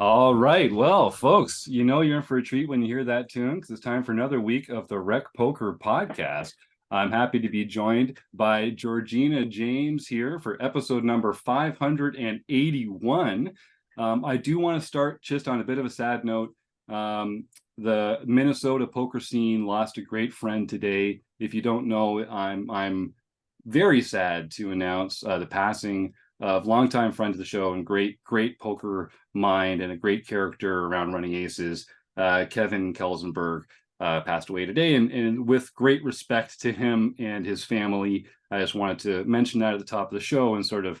All right. Well, folks, you know you're in for a treat when you hear that tune because it's time for another week of the Rec Poker podcast. I'm happy to be joined by Georgina James here for episode number 581. I do want to start just on a bit of a sad note. The Minnesota poker scene lost a great friend today. If you don't know, I'm very sad to announce the passing of longtime friend of the show and great poker mind and a great character around running aces. Kevin Kelsenberg passed away today, and with great respect to him and his family, I just wanted to mention that at the top of the show and sort of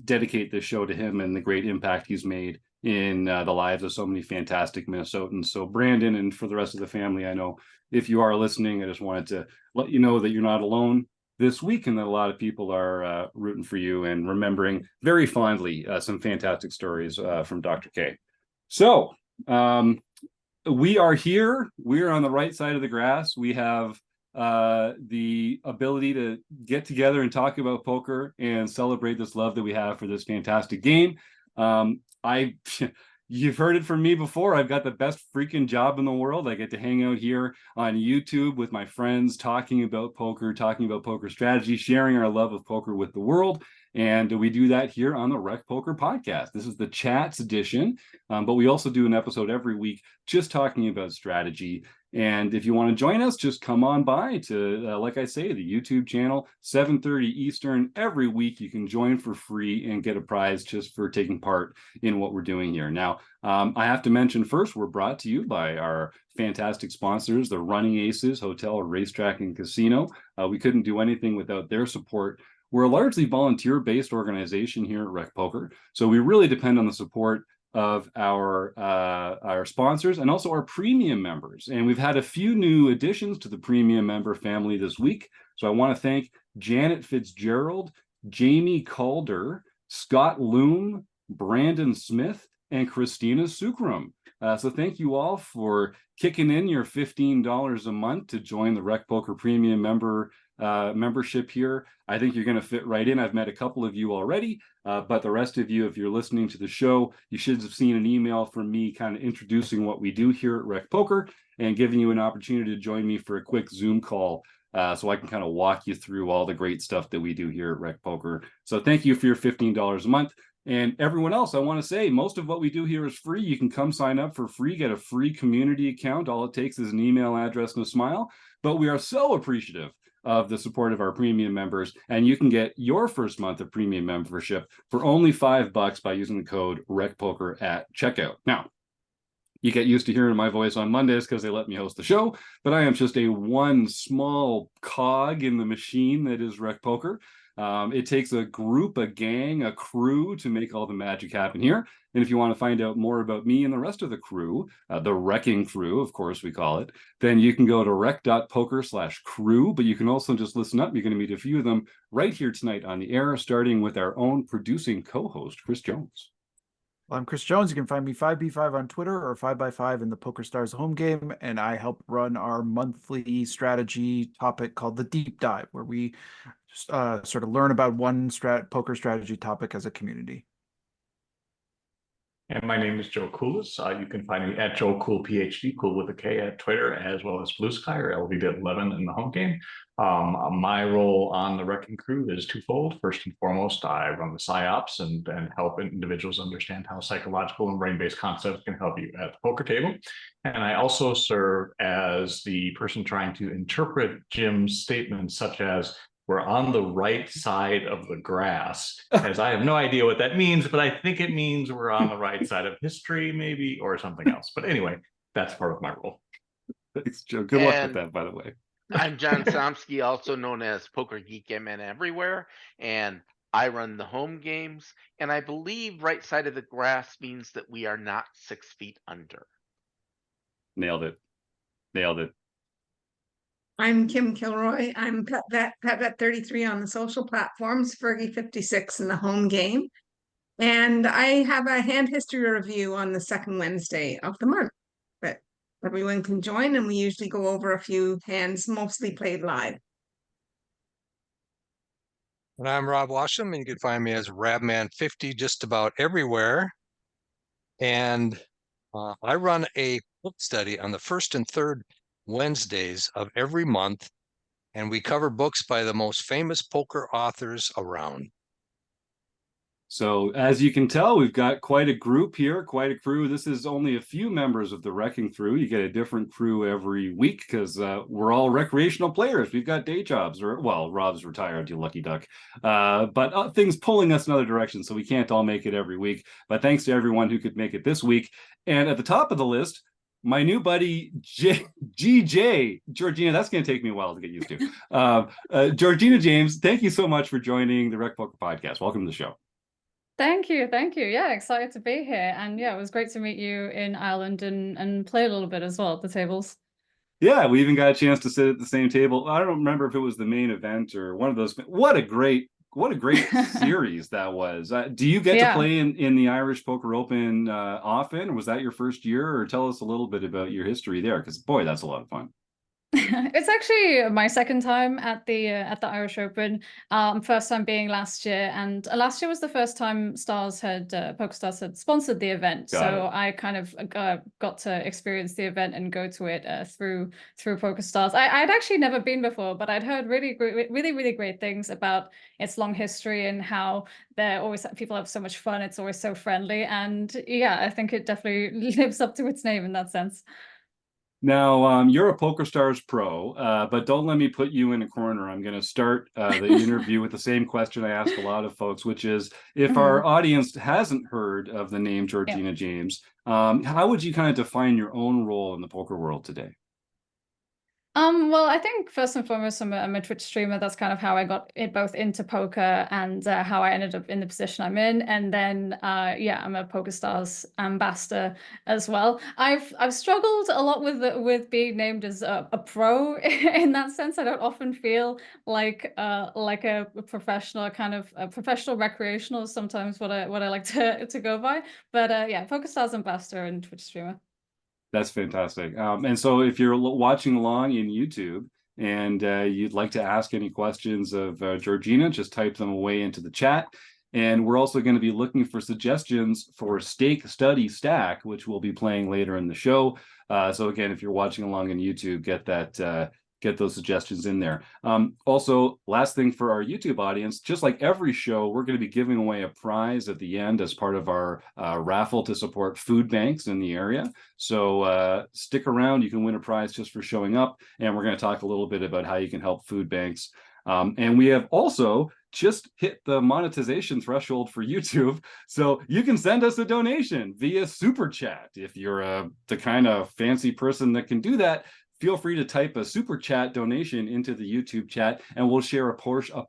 dedicate this show to him and the great impact he's made in the lives of so many fantastic Minnesotans. So Brandon, and for the rest of the family, I know if you are listening, I just wanted to let you know that you're not alone this week and that a lot of people are rooting for you and remembering very fondly some fantastic stories from Dr. K. So we are here. We are on the right side of the grass. We have the ability to get together and talk about poker and celebrate this love that we have for this fantastic game. I You've heard it from me before. I've got the best freaking job in the world. I get to hang out here on YouTube with my friends, talking about poker strategy, sharing our love of poker with the world. And we do that here on the Rec Poker podcast. This is the chats edition, but we also do an episode every week just talking about strategy. And if you want to join us, just come on by to, like I say, the YouTube channel, 7:30 Eastern every week. You can join for free and get a prize just for taking part in what we're doing here. Now, I have to mention first, we're brought to you by our fantastic sponsors, the Running Aces Hotel, Racetrack, and Casino. We couldn't do anything without their support. We're a largely volunteer-based organization here at Rec Poker, so we really depend on the support of our sponsors and also our premium members. And we've had a few new additions to the premium member family this week. So I want to thank Janet Fitzgerald, Jamie Calder, Scott Loom, Brandon Smith, and Christina Sukram. So thank you all for kicking in your $15 a month to join the Rec Poker Premium membership here. I think you're going to fit right in. I've met a couple of you already, but the rest of you, if you're listening to the show, you should have seen an email from me kind of introducing what we do here at Rec Poker and giving you an opportunity to join me for a quick Zoom call so I can kind of walk you through all the great stuff that we do here at Rec Poker. So thank you for your $15 a month. And everyone else, I want to say, most of what we do here is free. You can come sign up for free, get a free community account. All it takes is an email address and a smile. But we are so appreciative of the support of our premium members, and you can get your first month of premium membership for only $5 by using the code RecPoker at checkout. Now, you get used to hearing my voice on Mondays because they let me host the show, but I am just one small cog in the machine that is Rec Poker. It takes a group, a gang, a crew to make all the magic happen here. And if you want to find out more about me and the rest of the crew, the Wrecking Crew, of course we call it, then you can go to rec.poker/crew, but you can also just listen up. You're going to meet a few of them right here tonight on the air, starting with our own producing co-host, Chris Jones. Well, I'm Chris Jones. You can find me 5B5 on Twitter or 5x5 in the PokerStars home game, and I help run our monthly strategy topic called the Deep Dive, where we sort of learn about one poker strategy topic as a community. And my name is Joe Coolis. You can find me at Joe Cool PhD, cool with a K, at Twitter, as well as Blue Sky or LVD11 in the home game. My role on the Wrecking Crew is twofold. First and foremost, I run the PsyOps and help individuals understand how psychological and brain-based concepts can help you at the poker table. And I also serve as the person trying to interpret Jim's statements, such as, we're on the right side of the grass, as I have no idea what that means, but I think it means we're on the right side of history, maybe, or something else. But anyway, that's part of my role. Thanks, Joe. Good luck with that, by the way. I'm John Somsky, also known as Poker Geek MN Everywhere, and I run the home games. And I believe right side of the grass means that we are not 6 feet under. Nailed it. Nailed it. I'm Kim Kilroy. I'm PetVet33 on the social platforms, Fergie56 in the home game. And I have a hand history review on the second Wednesday of the month that everyone can join, and we usually go over a few hands, mostly played live. And I'm Rob Washam, and you can find me as Rabman50 just about everywhere. And I run a book study on the first and third Wednesdays of every month, and we cover books by the most famous poker authors around. So as you can tell, we've got quite a group here, quite a crew. This is only a few members of the Wrecking Crew. You get a different crew every week because we're all recreational players. We've got day jobs, or well, Rob's retired, you lucky duck. But things pulling us in other directions, so we can't all make it every week. But thanks to everyone who could make it this week. And at the top of the list, my new buddy, GJ, Georgina, that's going to take me a while to get used to. Georgina James, thank you so much for joining the RecPoker podcast. Welcome to the show. Thank you, thank you. Yeah, excited to be here. And yeah, it was great to meet you in Ireland and play a little bit as well at the tables. Yeah, we even got a chance to sit at the same table. I don't remember if it was the main event or one of those. What a great series that was. Do you get to play in the Irish Poker Open often? Or was that your first year? Or tell us a little bit about your history there, because boy, that's a lot of fun. It's actually my second time at the Irish Open. First time being last year, and last year was the first time PokerStars had sponsored the event. So I kind of got to experience the event and go to it through PokerStars. I'd actually never been before, but I'd heard really great things about its long history and how people have so much fun. It's always so friendly, and yeah, I think it definitely lives up to its name in that sense. Now, you're a PokerStars pro, but don't let me put you in a corner. I'm going to start the interview with the same question I ask a lot of folks, which is, if our audience hasn't heard of the name Georgina James, how would you kind of define your own role in the poker world today? Well, I think first and foremost, I'm a Twitch streamer. That's kind of how I got it both into poker and how I ended up in the position I'm in. And then, yeah, I'm a PokerStars ambassador as well. I've struggled a lot with being named as a pro in that sense. I don't often feel like a professional, kind of a professional recreational is sometimes what I like to go by. But yeah, PokerStars ambassador and Twitch streamer. That's fantastic. And so if you're watching along in YouTube and you'd like to ask any questions of Georgina, just type them away into the chat. And we're also going to be looking for suggestions for Stake Study Stack, which we'll be playing later in the show. So again, if you're watching along in YouTube, get those suggestions in there. Also, last thing for our YouTube audience, just like every show, we're going to be giving away a prize at the end as part of our raffle to support food banks in the area. So stick around. You can win a prize just for showing up. And we're going to talk a little bit about how you can help food banks. And we have also just hit the monetization threshold for YouTube. So you can send us a donation via Super Chat. If you're the kind of fancy person that can do that, feel free to type a Super Chat donation into the YouTube chat, and we'll share a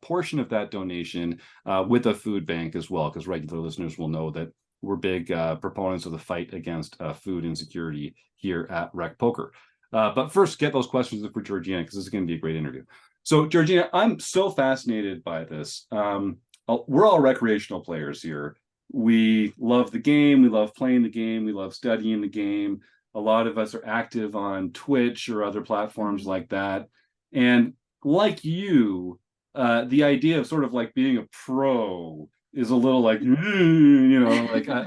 portion of that donation with a food bank as well, because regular listeners will know that we're big proponents of the fight against food insecurity here at RecPoker. But first, get those questions for Georgina, because this is going to be a great interview. So, Georgina, I'm so fascinated by this. We're all recreational players here. We love the game. We love playing the game. We love studying the game. A lot of us are active on Twitch or other platforms like that. And like you, the idea of sort of like being a pro is a little like,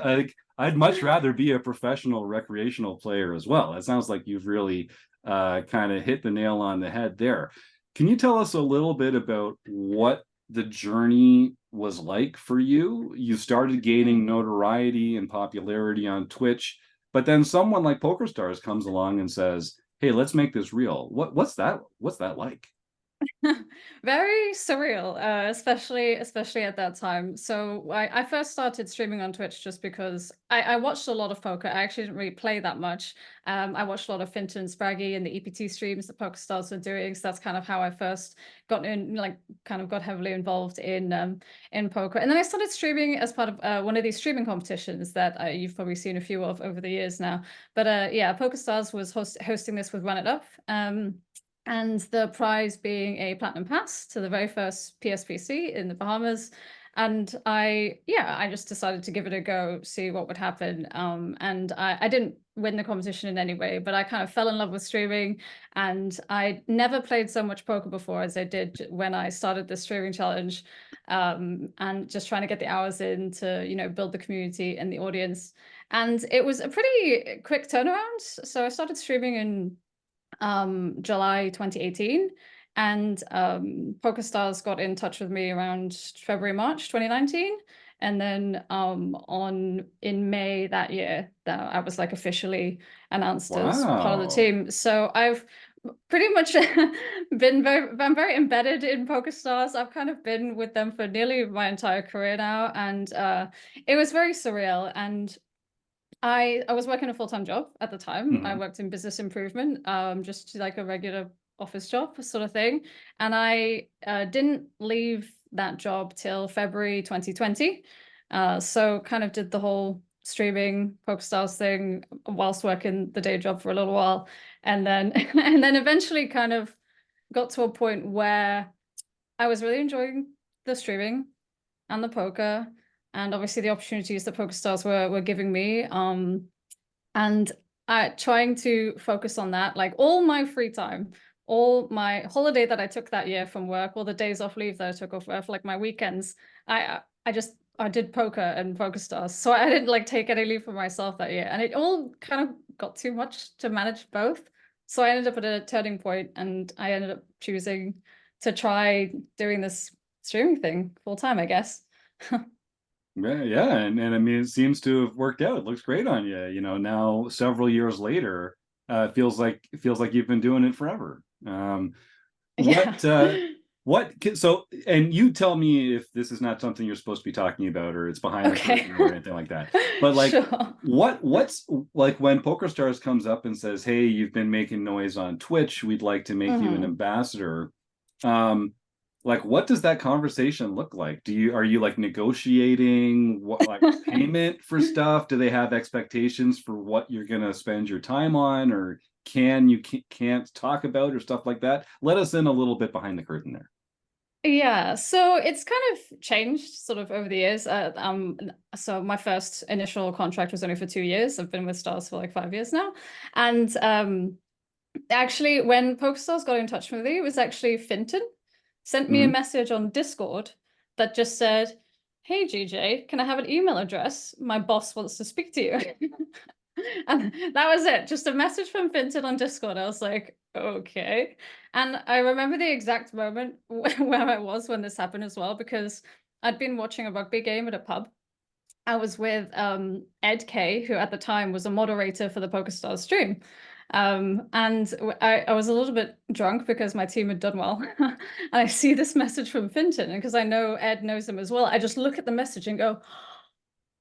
like I'd much rather be a professional recreational player as well. It sounds like you've really kind of hit the nail on the head there. Can you tell us a little bit about what the journey was like for you? You started gaining notoriety and popularity on Twitch, but then someone like PokerStars comes along and says, "Hey, let's make this real." What's that like? Very surreal, especially at that time. So I first started streaming on Twitch just because I watched a lot of poker. I actually didn't really play that much. I watched a lot of Finton and Spraggy and the EPT streams that PokerStars were doing. So that's kind of how I first got in, got heavily involved in poker. And then I started streaming as part of one of these streaming competitions that you've probably seen a few of over the years now. But yeah, PokerStars was hosting this with Run It Up. And the prize being a platinum pass to the very first PSPC in the Bahamas. And I just decided to give it a go, see what would happen. And I didn't win the competition in any way, but I kind of fell in love with streaming, and I never played so much poker before as I did when I started the streaming challenge. And just trying to get the hours in to, you know, build the community and the audience. And it was a pretty quick turnaround. So I started streaming in July 2018, and PokerStars got in touch with me around February, March 2019. And then in May that year, that I was like officially announced as part of the Wow. team. So I've pretty much I'm very embedded in PokerStars. I've kind of been with them for nearly my entire career now, and it was very surreal. And I was working a full-time job at the time. I worked in business improvement, just like a regular office job sort of thing. And I didn't leave that job till February 2020. So kind of did the whole streaming PokerStars thing whilst working the day job for a little while. And then and then eventually kind of got to a point where I was really enjoying the streaming and the poker, and obviously the opportunities that PokerStars were giving me. And trying to focus on that, like all my free time, all my holiday that I took that year from work, all the days off leave that I took off work, like my weekends, I did poker and PokerStars. So I didn't like take any leave for myself that year, and it all kind of got too much to manage both. So I ended up at a turning point, and I ended up choosing to try doing this streaming thing full time, I guess. Yeah, and I mean, it seems to have worked out. It looks great on you. You know, now several years later, it feels like you've been doing it forever. Yeah. So, and you tell me if this is not something you're supposed to be talking about, or it's behind the curtain or anything like that. But like, Sure. what's like when PokerStars comes up and says, "Hey, you've been making noise on Twitch. We'd like to make you an ambassador." Like, what does that conversation look like? Are you like negotiating what, like payment for stuff? Do they have expectations for what you're gonna spend your time on, or can't talk about, or stuff like that? Let us in a little bit behind the curtain there. Yeah, so it's kind of changed sort of over the years. So my first initial contract was only for 2 years. I've been with Stars for like 5 years now. And actually, when PokerStars got in touch with me, it was actually Finton sent me a message on Discord that just said, "Hey GJ, can I have an email address? My boss wants to speak to you." And that was it. Just a message from Finton on Discord. I was like, okay. And I remember the exact moment where I was when this happened as well, because I'd been watching a rugby game at a pub. I was with Ed K, who at the time was a moderator for the PokerStars stream. And I was a little bit drunk because my team had done well. And I see this message from Finton, and because I know Ed knows him as well, I just look at the message and go,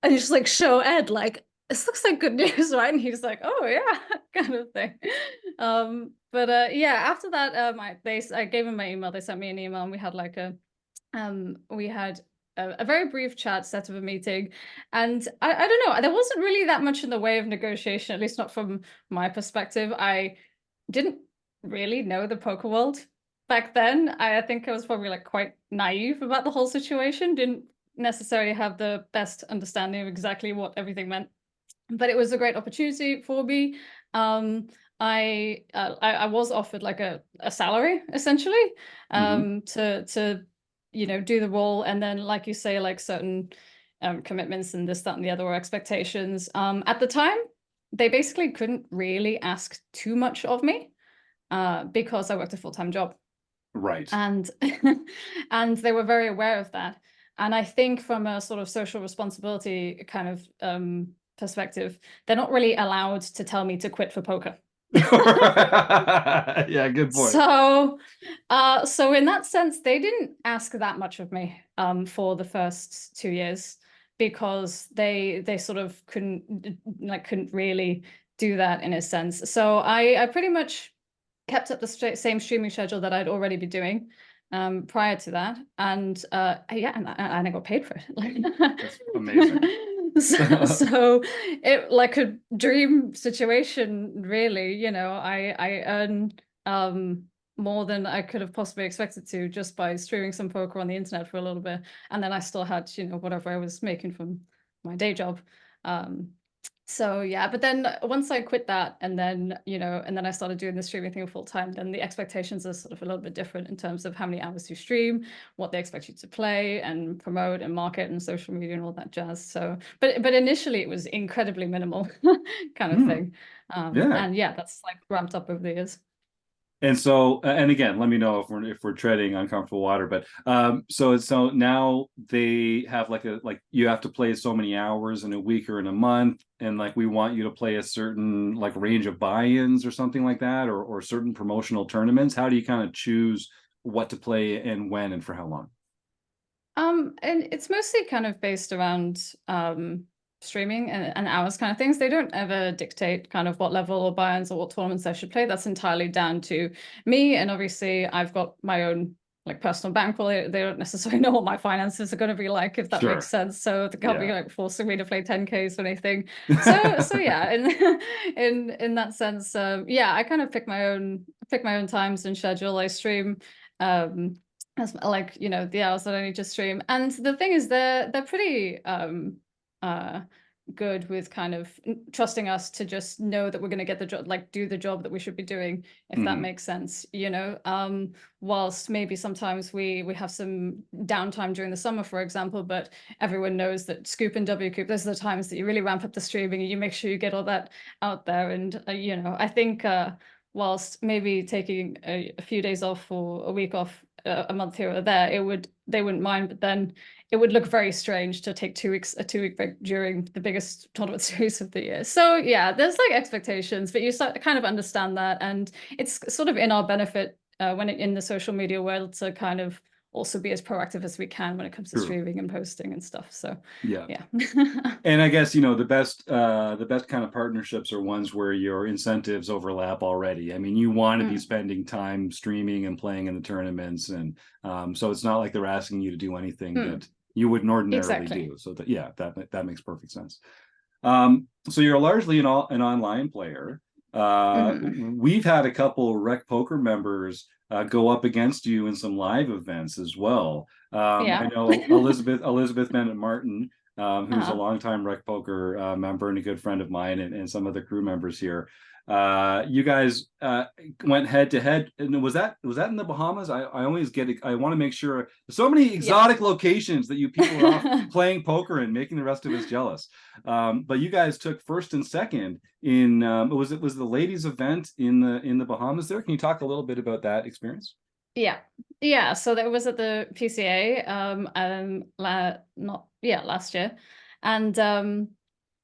and just like show Ed, like, this looks like good news, right? And he's like, oh yeah, kind of thing. But yeah, after that, I gave him my email. They sent me an email, and we had like a very brief chat, set of a meeting. And I don't know, there wasn't really that much in the way of negotiation, at least not from my perspective. I didn't really know the poker world back then. I think I was probably like quite naive about the whole situation, didn't necessarily have the best understanding of exactly what everything meant. But it was a great opportunity for me. I was offered like a salary essentially, to you know, do the role, and then like you say, like certain commitments and this, that, and the other, or expectations. At the time, they basically couldn't really ask too much of me because I worked a full-time job. Right. And and they were very aware of that. And I think from a sort of social responsibility kind of perspective, they're not really allowed to tell me to quit for poker. Yeah, good point. So so in that sense, they didn't ask that much of me for the first 2 years, because they sort of couldn't really do that in a sense. So I pretty much kept up the same streaming schedule that I'd already been doing prior to that, and yeah, and I got paid for it. That's amazing. So it like a dream situation, really. You know, I earn more than I could have possibly expected to, just by streaming some poker on the internet for a little bit. And then I still had, you know, whatever I was making from my day job. So yeah, but then once I quit that, and then, you know, and then I started doing the streaming thing full time, then the expectations are sort of a little bit different in terms of how many hours you stream, what they expect you to play and promote and market and social media and all that jazz. So, but initially it was incredibly minimal kind of thing. Yeah. And yeah, that's like ramped up over the years. And so, and again, let me know if we're treading uncomfortable water. But so now they have like you have to play so many hours in a week or in a month, and like we want you to play a certain like range of buy-ins or something like that, or certain promotional tournaments. How do you kind of choose what to play and when and for how long? And it's mostly kind of based around streaming and hours kind of things. They don't ever dictate kind of what level or buy-ins or what tournaments I should play. That's entirely down to me. And obviously I've got my own like personal bankroll. They don't necessarily know what my finances are going to be like, if that Sure. makes sense. So they can't be Yeah. like forcing me to play 10Ks or anything. So yeah, in that sense, yeah, I kind of pick my own times and schedule. I stream as like, you know, the hours that I need to stream. And the thing is, they're pretty good with kind of trusting us to just know that we're going to get the job, like do the job that we should be doing, if that makes sense, you know. Whilst maybe sometimes we have some downtime during the summer, for example, but everyone knows that Scoop and WCoop, those are the times that you really ramp up the streaming and you make sure you get all that out there. And you know, I think whilst maybe taking a few days off or a week off a month here or there, they wouldn't mind, but then it would look very strange to take a 2-week break during the biggest tournament series of the year. So yeah, there's like expectations, but you kind of understand that, and it's sort of in our benefit when in the social media world to kind of also be as proactive as we can when it comes to streaming and posting and stuff. So yeah. And I guess, you know, the best kind of partnerships are ones where your incentives overlap already. I mean, you want to be spending time streaming and playing in the tournaments, and so it's not like they're asking you to do anything that you wouldn't ordinarily do. So that makes perfect sense. So you're largely an online player. We've had a couple RecPoker members go up against you in some live events as well. I know Elizabeth Bennett Martin, who's a longtime RecPoker member and a good friend of mine, and some of the crew members here. You guys went head to head, and was that in the Bahamas? I always get it. I want to make sure. So many exotic locations that you people are off playing poker and making the rest of us jealous. But you guys took first and second in was the ladies event in the Bahamas there? Can you talk a little bit about that experience? Yeah. So that was at the PCA last year, and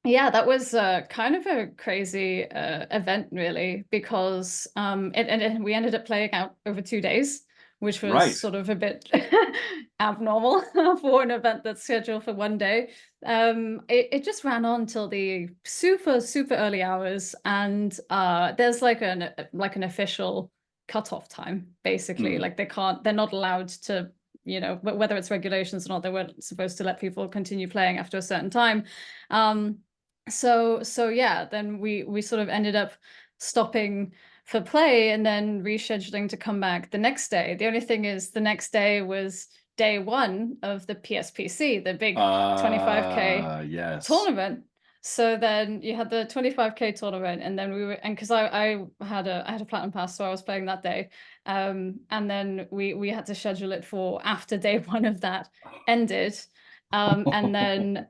yeah, that was kind of a crazy event, really, because we ended up playing out over 2 days, which was sort of a bit abnormal for an event that's scheduled for 1 day. It just ran on till the super early hours, and there's like an official cutoff time, basically. Like they're not allowed to, you know, whether it's regulations or not, they weren't supposed to let people continue playing after a certain time. So yeah, then we sort of ended up stopping for play and then rescheduling to come back the next day. The only thing is, the next day was day one of the PSPC, the big 25K tournament. So then you had the 25K tournament, and then because I had a platinum pass, so I was playing that day. And then we had to schedule it for after day one of that ended. And then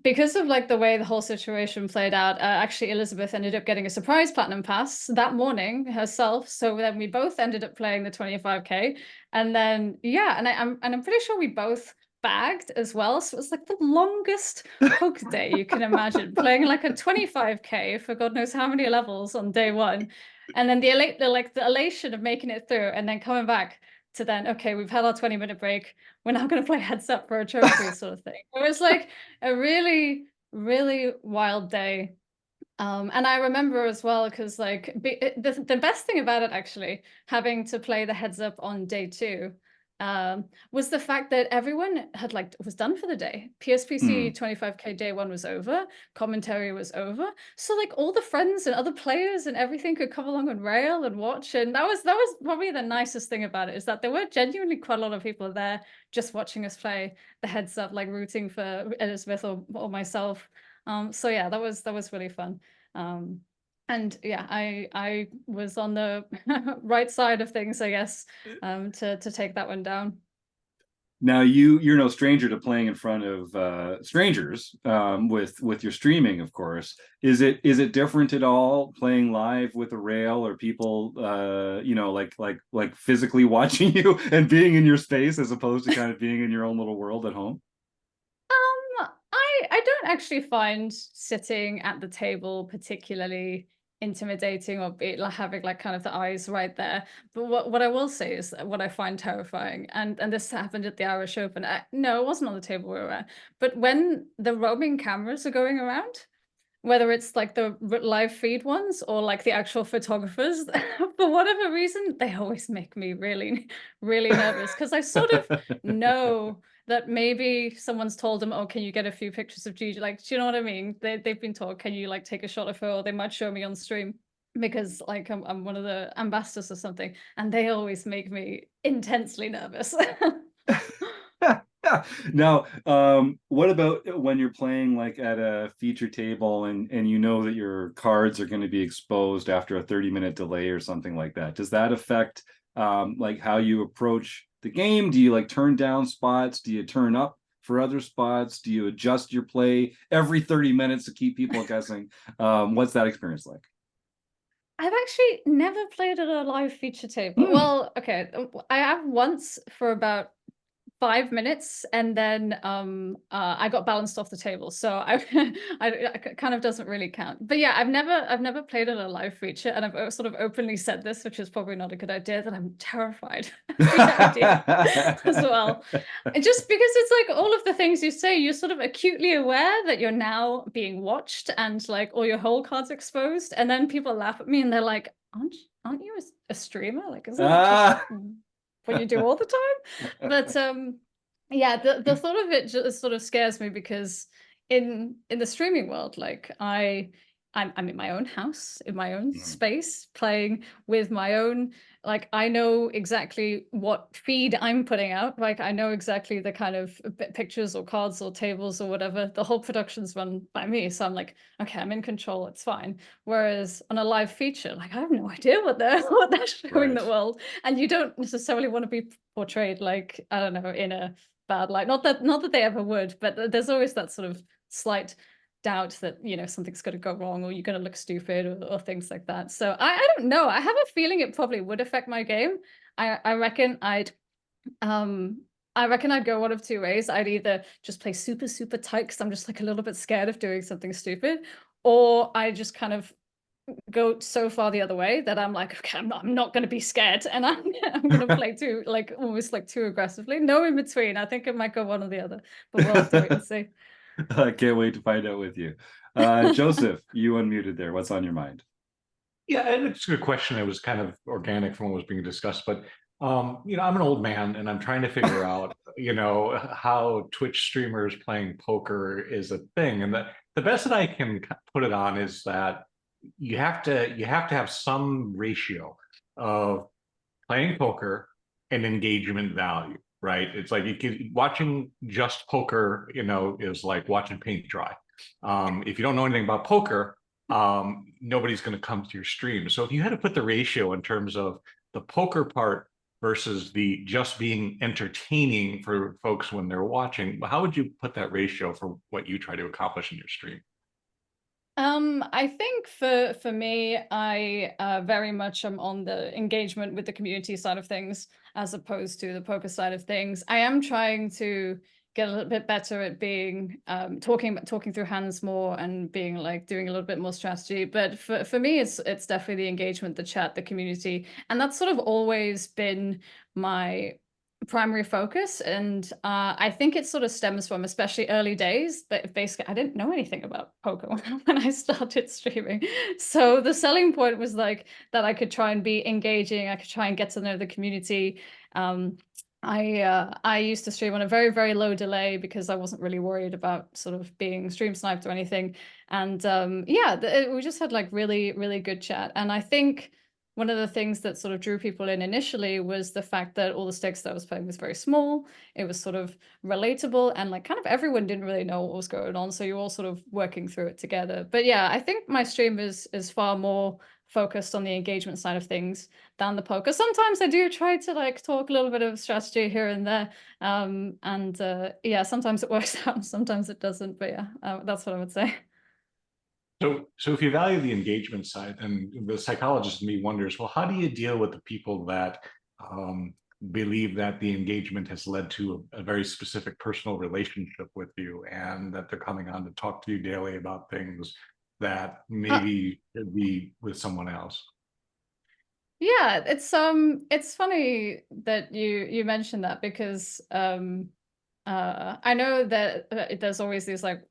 because of like the way the whole situation played out, actually Elizabeth ended up getting a surprise platinum pass that morning herself. So then we both ended up playing the 25K, and then I'm pretty sure we both bagged as well. So it was like the longest poker day you can imagine, playing like a 25K for God knows how many levels on day one, and then the elation of making it through, and then coming back to then, okay, we've had our 20-minute break, we're now going to play heads up for a trophy sort of thing. It was like a really wild day. And I remember as well, because like the best thing about it, actually, having to play the heads up on day two, was the fact that everyone had was done for the day. PSPC 25K day one was over, commentary was over, so like all the friends and other players and everything could come along and rail and watch, and that was probably the nicest thing about it, is that there were genuinely quite a lot of people there just watching us play, the heads up, like rooting for Elizabeth or myself. So yeah, that was really fun. And yeah, I was on the right side of things, I guess, to take that one down. Now you're no stranger to playing in front of strangers with your streaming, of course. Is it different at all playing live with a rail or people like physically watching you and being in your space as opposed to kind of being in your own little world at home? I don't actually find sitting at the table particularly intimidating or having like kind of the eyes right there. But what I will say is that what I find terrifying, and this happened at the Irish Open. No, it wasn't on the table we were at, but when the roaming cameras are going around, whether it's like the live feed ones or like the actual photographers, for whatever reason, they always make me really, really nervous, because I sort of know that maybe someone's told them, oh, can you get a few pictures of Gigi? Like, do you know what I mean? They've been told, can you like take a shot of her? Or they might show me on stream because like I'm one of the ambassadors or something. And they always make me intensely nervous. Now, what about when you're playing like at a feature table and you know that your cards are going to be exposed after a 30-minute delay or something like that? Does that affect like how you approach the game? Do you like turn down spots? Do you turn up for other spots? Do you adjust your play every 30 minutes to keep people guessing? What's that experience like? I've actually never played at a live feature table. Well, okay, I have once for about 5 minutes, and then I got balanced off the table, so I kind of doesn't really count. But yeah, I've never played at a live feature, and I've sort of openly said this, which is probably not a good idea, that I'm terrified of the idea as well. And just because it's like all of the things you say, you're sort of acutely aware that you're now being watched and like all your whole cards exposed, and then people laugh at me and they're like, aren't you a streamer? Like, isn't that just what you do all the time? But yeah, the thought of it just sort of scares me, because in the streaming world, like I'm in my own house, in my own space, playing with my own, like I know exactly what feed I'm putting out. Like I know exactly the kind of pictures or cards or tables or whatever. The whole production's run by me. So I'm like, okay, I'm in control, it's fine. Whereas on a live feature, like I have no idea what they're showing the world. And you don't necessarily want to be portrayed like, I don't know, in a bad light. Not that they ever would, but there's always that sort of slight doubt that, you know, something's going to go wrong or you're going to look stupid or things like that. So I don't know. I have a feeling it probably would affect my game. I reckon I'd go one of two ways. I'd either just play super, super tight because I'm just like a little bit scared of doing something stupid, or I just kind of go so far the other way that I'm like, okay, I'm not going to be scared, and I'm going to play too, like almost like too aggressively. No in between. I think it might go one or the other, but we'll have to wait and see. I can't wait to find out with you. Joseph, you unmuted there. What's on your mind? Yeah, and it's a good question. It was kind of organic from what was being discussed, but you know, I'm an old man and I'm trying to figure out, you know, how Twitch streamers playing poker is a thing. And the best that I can put it on is that you have to have some ratio of playing poker and engagement value, right? It's like watching just poker, you know, is like watching paint dry. If you don't know anything about poker, nobody's going to come to your stream. So if you had to put the ratio in terms of the poker part versus the just being entertaining for folks when they're watching, how would you put that ratio for what you try to accomplish in your stream? I think for me, I very much am on the engagement with the community side of things as opposed to the poker side of things. I am trying to get a little bit better at being talking through hands more and being like doing a little bit more strategy. But for me, it's definitely the engagement, the chat, the community, and that's sort of always been my primary focus. And I think it sort of stems from especially early days, but basically I didn't know anything about poker when I started streaming. So the selling point was like that I could try and be engaging, I could try and get to know the community. I used to stream on a very, very low delay because I wasn't really worried about sort of being stream sniped or anything. And yeah, we just had like really, really good chat. And I think one of the things that sort of drew people in initially was the fact that all the stakes that I was playing was very small. It was sort of relatable, and like kind of everyone didn't really know what was going on. So you're all sort of working through it together. But yeah, I think my stream is far more focused on the engagement side of things than the poker. Sometimes I do try to like talk a little bit of strategy here and there. Yeah, sometimes it works out, sometimes it doesn't. But yeah, that's what I would say. So if you value the engagement side, and the psychologist in me wonders, well, how do you deal with the people that believe that the engagement has led to a very specific personal relationship with you, and that they're coming on to talk to you daily about things that maybe could be with someone else? Yeah, it's funny that you mentioned that, because I know that there's always these like,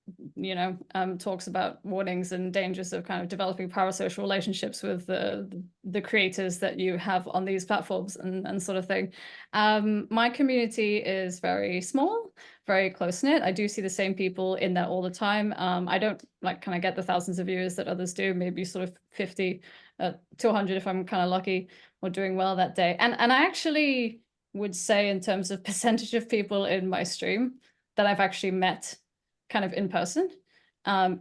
talks about warnings and dangers of kind of developing parasocial relationships with the creators that you have on these platforms and sort of thing. My community is very small, very close knit. I do see the same people in there all the time. I don't like kind of get the thousands of viewers that others do, maybe sort of 50 to 100 if I'm kind of lucky or doing well that day. And I actually would say, in terms of percentage of people in my stream that I've actually met kind of in person,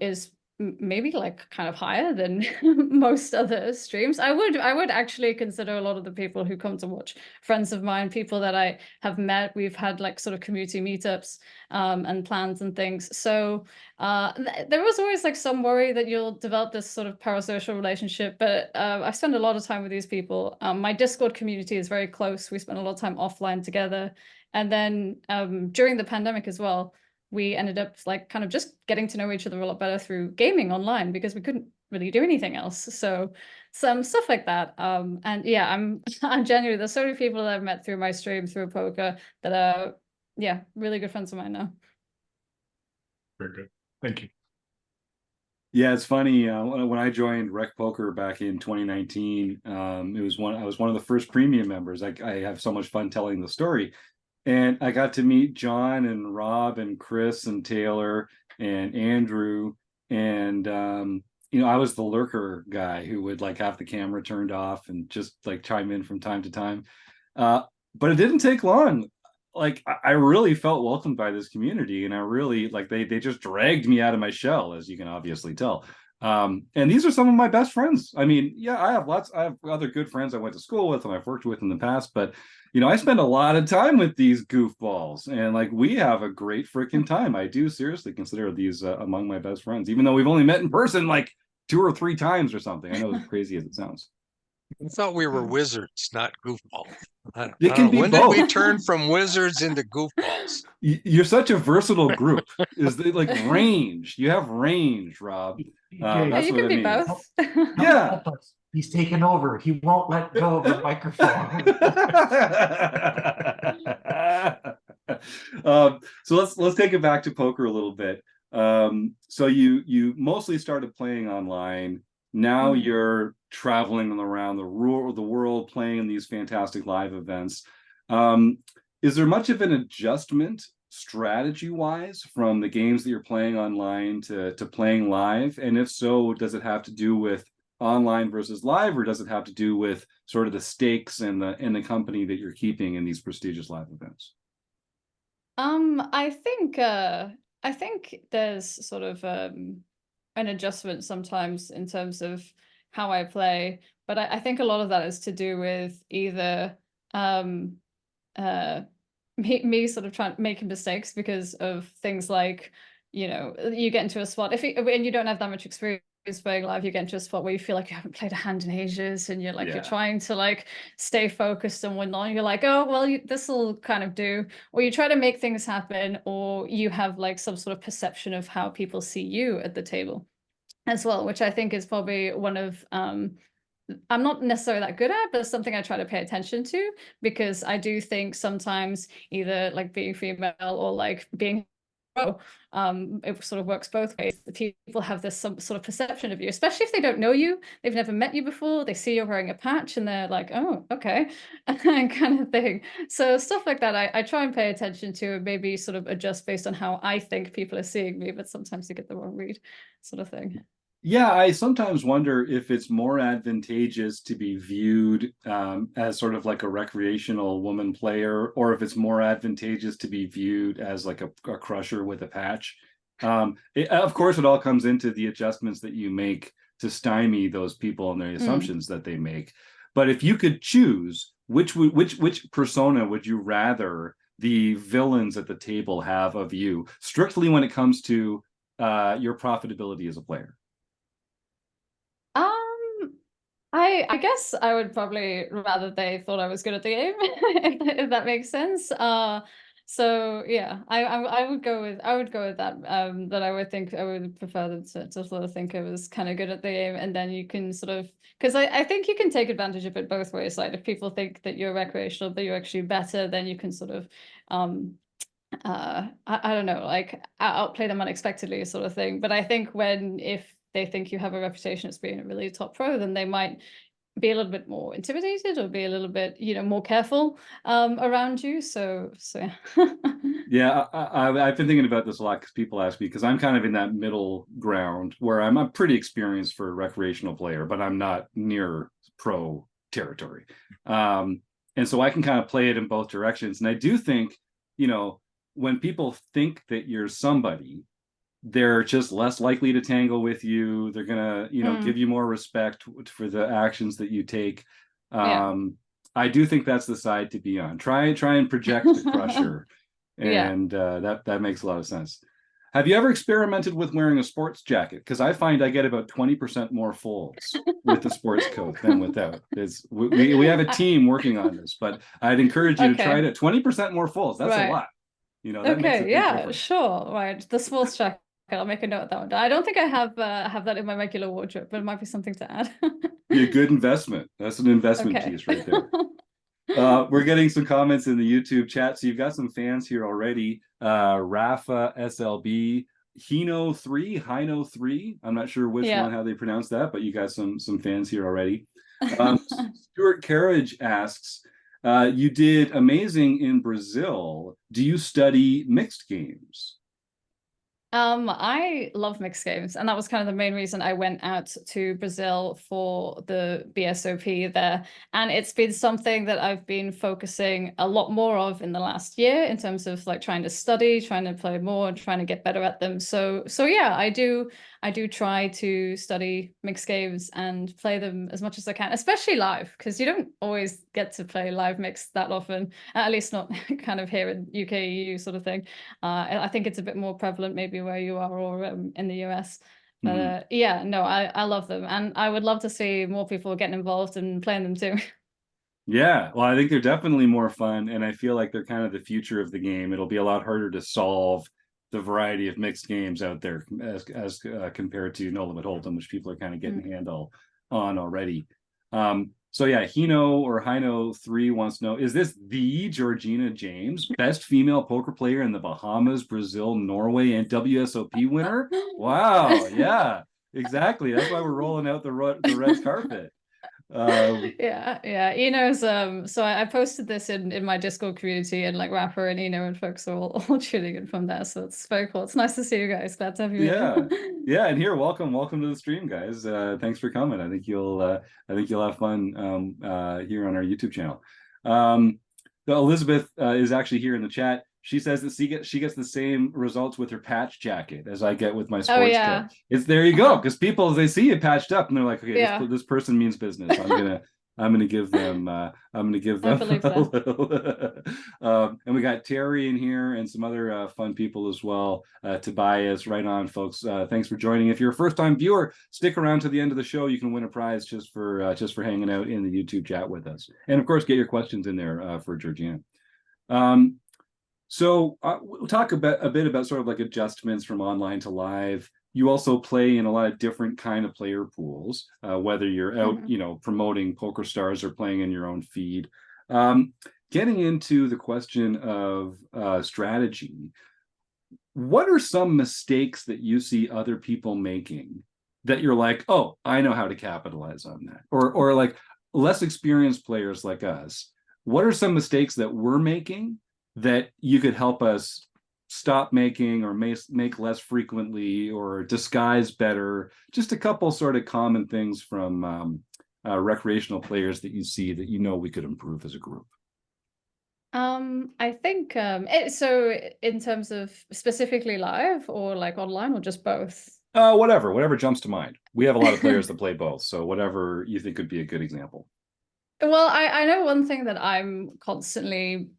is maybe like kind of higher than most other streams. I would actually consider a lot of the people who come to watch friends of mine, people that I have met. We've had like sort of community meetups and plans and things. So there was always like some worry that you'll develop this sort of parasocial relationship, but I spend a lot of time with these people. My Discord community is very close. We spend a lot of time offline together. And then during the pandemic as well, we ended up like kind of just getting to know each other a lot better through gaming online, because we couldn't really do anything else. So some stuff like that. And yeah, I'm genuinely, there's so many people that I've met through my stream, through poker, that are, yeah, really good friends of mine now. Very good. Thank you. Yeah, it's funny. When I joined RecPoker back in 2019, I was one of the first premium members. I have so much fun telling the story. And I got to meet John and Rob and Chris and Taylor and Andrew. And, I was the lurker guy who would like have the camera turned off and just like chime in from time to time. But it didn't take long. Like I really felt welcomed by this community, and I really like they just dragged me out of my shell, as you can obviously tell. And these are some of my best friends. I mean, yeah, I have other good friends I went to school with and I've worked with in the past, but I spend a lot of time with these goofballs, and like we have a great freaking time. I do seriously consider these among my best friends, even though we've only met in person like 2 or 3 times or something. I know, as crazy as it sounds. I thought we were wizards, not goofballs. It can be when both. did we turn from wizards into goofballs? You're such a versatile group. Is they like range? You have range, Rob. Yeah, That's you what can I be mean. both. Yeah. He's taken over. He won't let go of the microphone. So let's take it back to poker a little bit. So you mostly started playing online. Now you're traveling around the world playing in these fantastic live events. Is there much of an adjustment strategy-wise from the games that you're playing online to playing live? And if so, does it have to do with online versus live, or does it have to do with sort of the stakes and the company that you're keeping in these prestigious live events? I think there's sort of an adjustment sometimes in terms of how I play, but I think a lot of that is to do with either me sort of making mistakes because of things like, you get into a spot and you don't have that much experience playing live, you get into a spot where you feel like you haven't played a hand in ages, and you're like, you're trying to like stay focused and whatnot, and you're like, oh well, this will kind of do, or you try to make things happen, or you have like some sort of perception of how people see you at the table as well, which I think is probably one of I'm not necessarily that good at, but it's something I try to pay attention to, because I do think sometimes either like being female or like being pro. It sort of works both ways. The people have this some sort of perception of you, especially if they don't know you, they've never met you before, they see you're wearing a patch and they're like, oh, okay, kind of thing. So stuff like that, I try and pay attention to and maybe sort of adjust based on how I think people are seeing me, but sometimes you get the wrong read, sort of thing. Yeah, I sometimes wonder if it's more advantageous to be viewed as sort of like a recreational woman player, or if it's more advantageous to be viewed as like a crusher with a patch. Of course, it all comes into the adjustments that you make to stymie those people and the assumptions that they make. But if you could choose, which persona would you rather the villains at the table have of you, strictly when it comes to your profitability as a player? I guess I would probably rather they thought I was good at the game, if that makes sense. So yeah, I would go with that. That I would think I would prefer them to sort of think I was kind of good at the game, and then you can sort of, because I think you can take advantage of it both ways. Like if people think that you're recreational but you're actually better, then you can sort of I don't know, like outplay them unexpectedly, sort of thing. But I think if they think you have a reputation as being a really top pro, then they might be a little bit more intimidated or be a little bit, more careful around you. So yeah. Yeah, I've been thinking about this a lot because people ask me, because I'm kind of in that middle ground where I'm a pretty experienced for a recreational player, but I'm not near pro territory. And so I can kind of play it in both directions. And I do think, when people think that you're somebody, they're just less likely to tangle with you. They're gonna, give you more respect for the actions that you take. I do think that's the side to be on. Try and project the crusher, and that makes a lot of sense. Have you ever experimented with wearing a sports jacket? Because I find I get about 20% more folds with the sports coat than without. We have a team working on this, but I'd encourage you to try it. 20% more folds. That's a lot. That makes a big difference. Sure, right. The sports jacket, I'll make a note of that one. I don't think I have that in my regular wardrobe, but it might be something to add. Be a good investment. That's an investment piece right there. We're getting some comments in the YouTube chat, so you've got some fans here already. Rafa SLB, Hino 3. I'm not sure which one, how they pronounce that, but you got some fans here already. Stuart Carriage asks, you did amazing in Brazil. Do you study mixed games? I love mixed games, and that was kind of the main reason I went out to Brazil for the BSOP there. And it's been something that I've been focusing a lot more of in the last year in terms of like trying to study, trying to play more, and trying to get better at them. So yeah, I do try to study mixed games and play them as much as I can, especially live, because you don't always get to play live mixed that often, at least not kind of here in UK, EU sort of thing. I think it's a bit more prevalent maybe where you are, or in the US. But yeah, no, I love them, and I would love to see more people getting involved and playing them too. Yeah, well, I think they're definitely more fun, and I feel like they're kind of the future of the game. It'll be a lot harder to solve the variety of mixed games out there as compared to No Limit Hold'em, which people are kind of getting a handle on already. So yeah, Hino 3 wants to know, is this the Georgina James, best female poker player in the Bahamas, Brazil, Norway, and WSOP winner? Wow, yeah, exactly. That's why we're rolling out the red carpet. Yeah, Eno's so I posted this in my Discord community, and like Rapper and Eno and folks are all tuning in from there, so it's very cool. It's nice to see you guys. Glad to have you here. And here, welcome to the stream, guys. Thanks for coming. I think you'll have fun here on our YouTube channel. Elizabeth is actually here in the chat. She says that she gets the same results with her patch jacket as I get with my sports coat. It's there you go, because people, they see it patched up and they're like, okay, this person means business. I'm gonna give them a little. And we got Terry in here and some other fun people as well. Tobias, right on, folks. Thanks for joining. If you're a first-time viewer, stick around to the end of the show. You can win a prize just for hanging out in the YouTube chat with us, and of course, get your questions in there for Georgina. So we'll talk a bit about sort of like adjustments from online to live. You also play in a lot of different kind of player pools, whether you're out, promoting PokerStars or playing in your own feed. Getting into the question of strategy, what are some mistakes that you see other people making that you're like, oh, I know how to capitalize on that? Or like less experienced players like us, what are some mistakes that we're making that you could help us stop making or make less frequently or disguise better? Just a couple sort of common things from recreational players that you see that you know we could improve as a group. I think so in terms of specifically live or like online or just both? Whatever jumps to mind. We have a lot of players that play both, so whatever you think could be a good example. Well, I know one thing that I'm constantly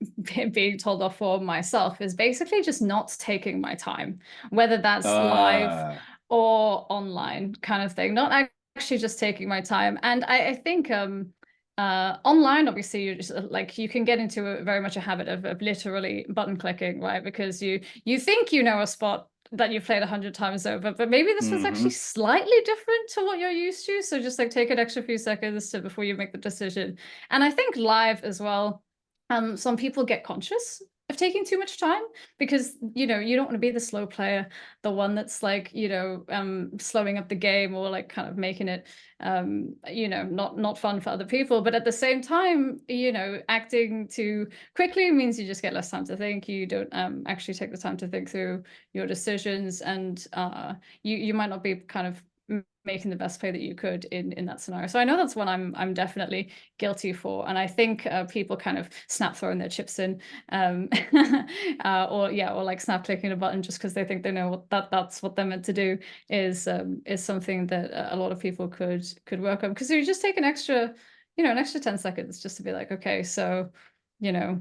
being told off for myself is basically just not taking my time, whether that's live or online kind of thing, not actually just taking my time. And I think online, obviously, you just like you can get into very much a habit of literally button clicking, right? Because you think you know a spot that you've played 100 times over, but maybe this was actually slightly different to what you're used to. So just like take an extra few seconds before you make the decision. And I think live as well, some people get conscious of taking too much time because, you know, you don't want to be the slow player, the one that's like, you know, slowing up the game or like kind of making it, you know, not fun for other people. But at the same time, you know, acting too quickly means you just get less time to think. You don't actually take the time to think through your decisions, and you might not be kind of making the best play that you could in that scenario. So I know that's one I'm definitely guilty for, and I think people kind of snap throwing their chips in, or like snap clicking a button just because they think they know that's what they're meant to do is something that a lot of people could work on, because you just take an extra 10 seconds just to be like, okay, so you know,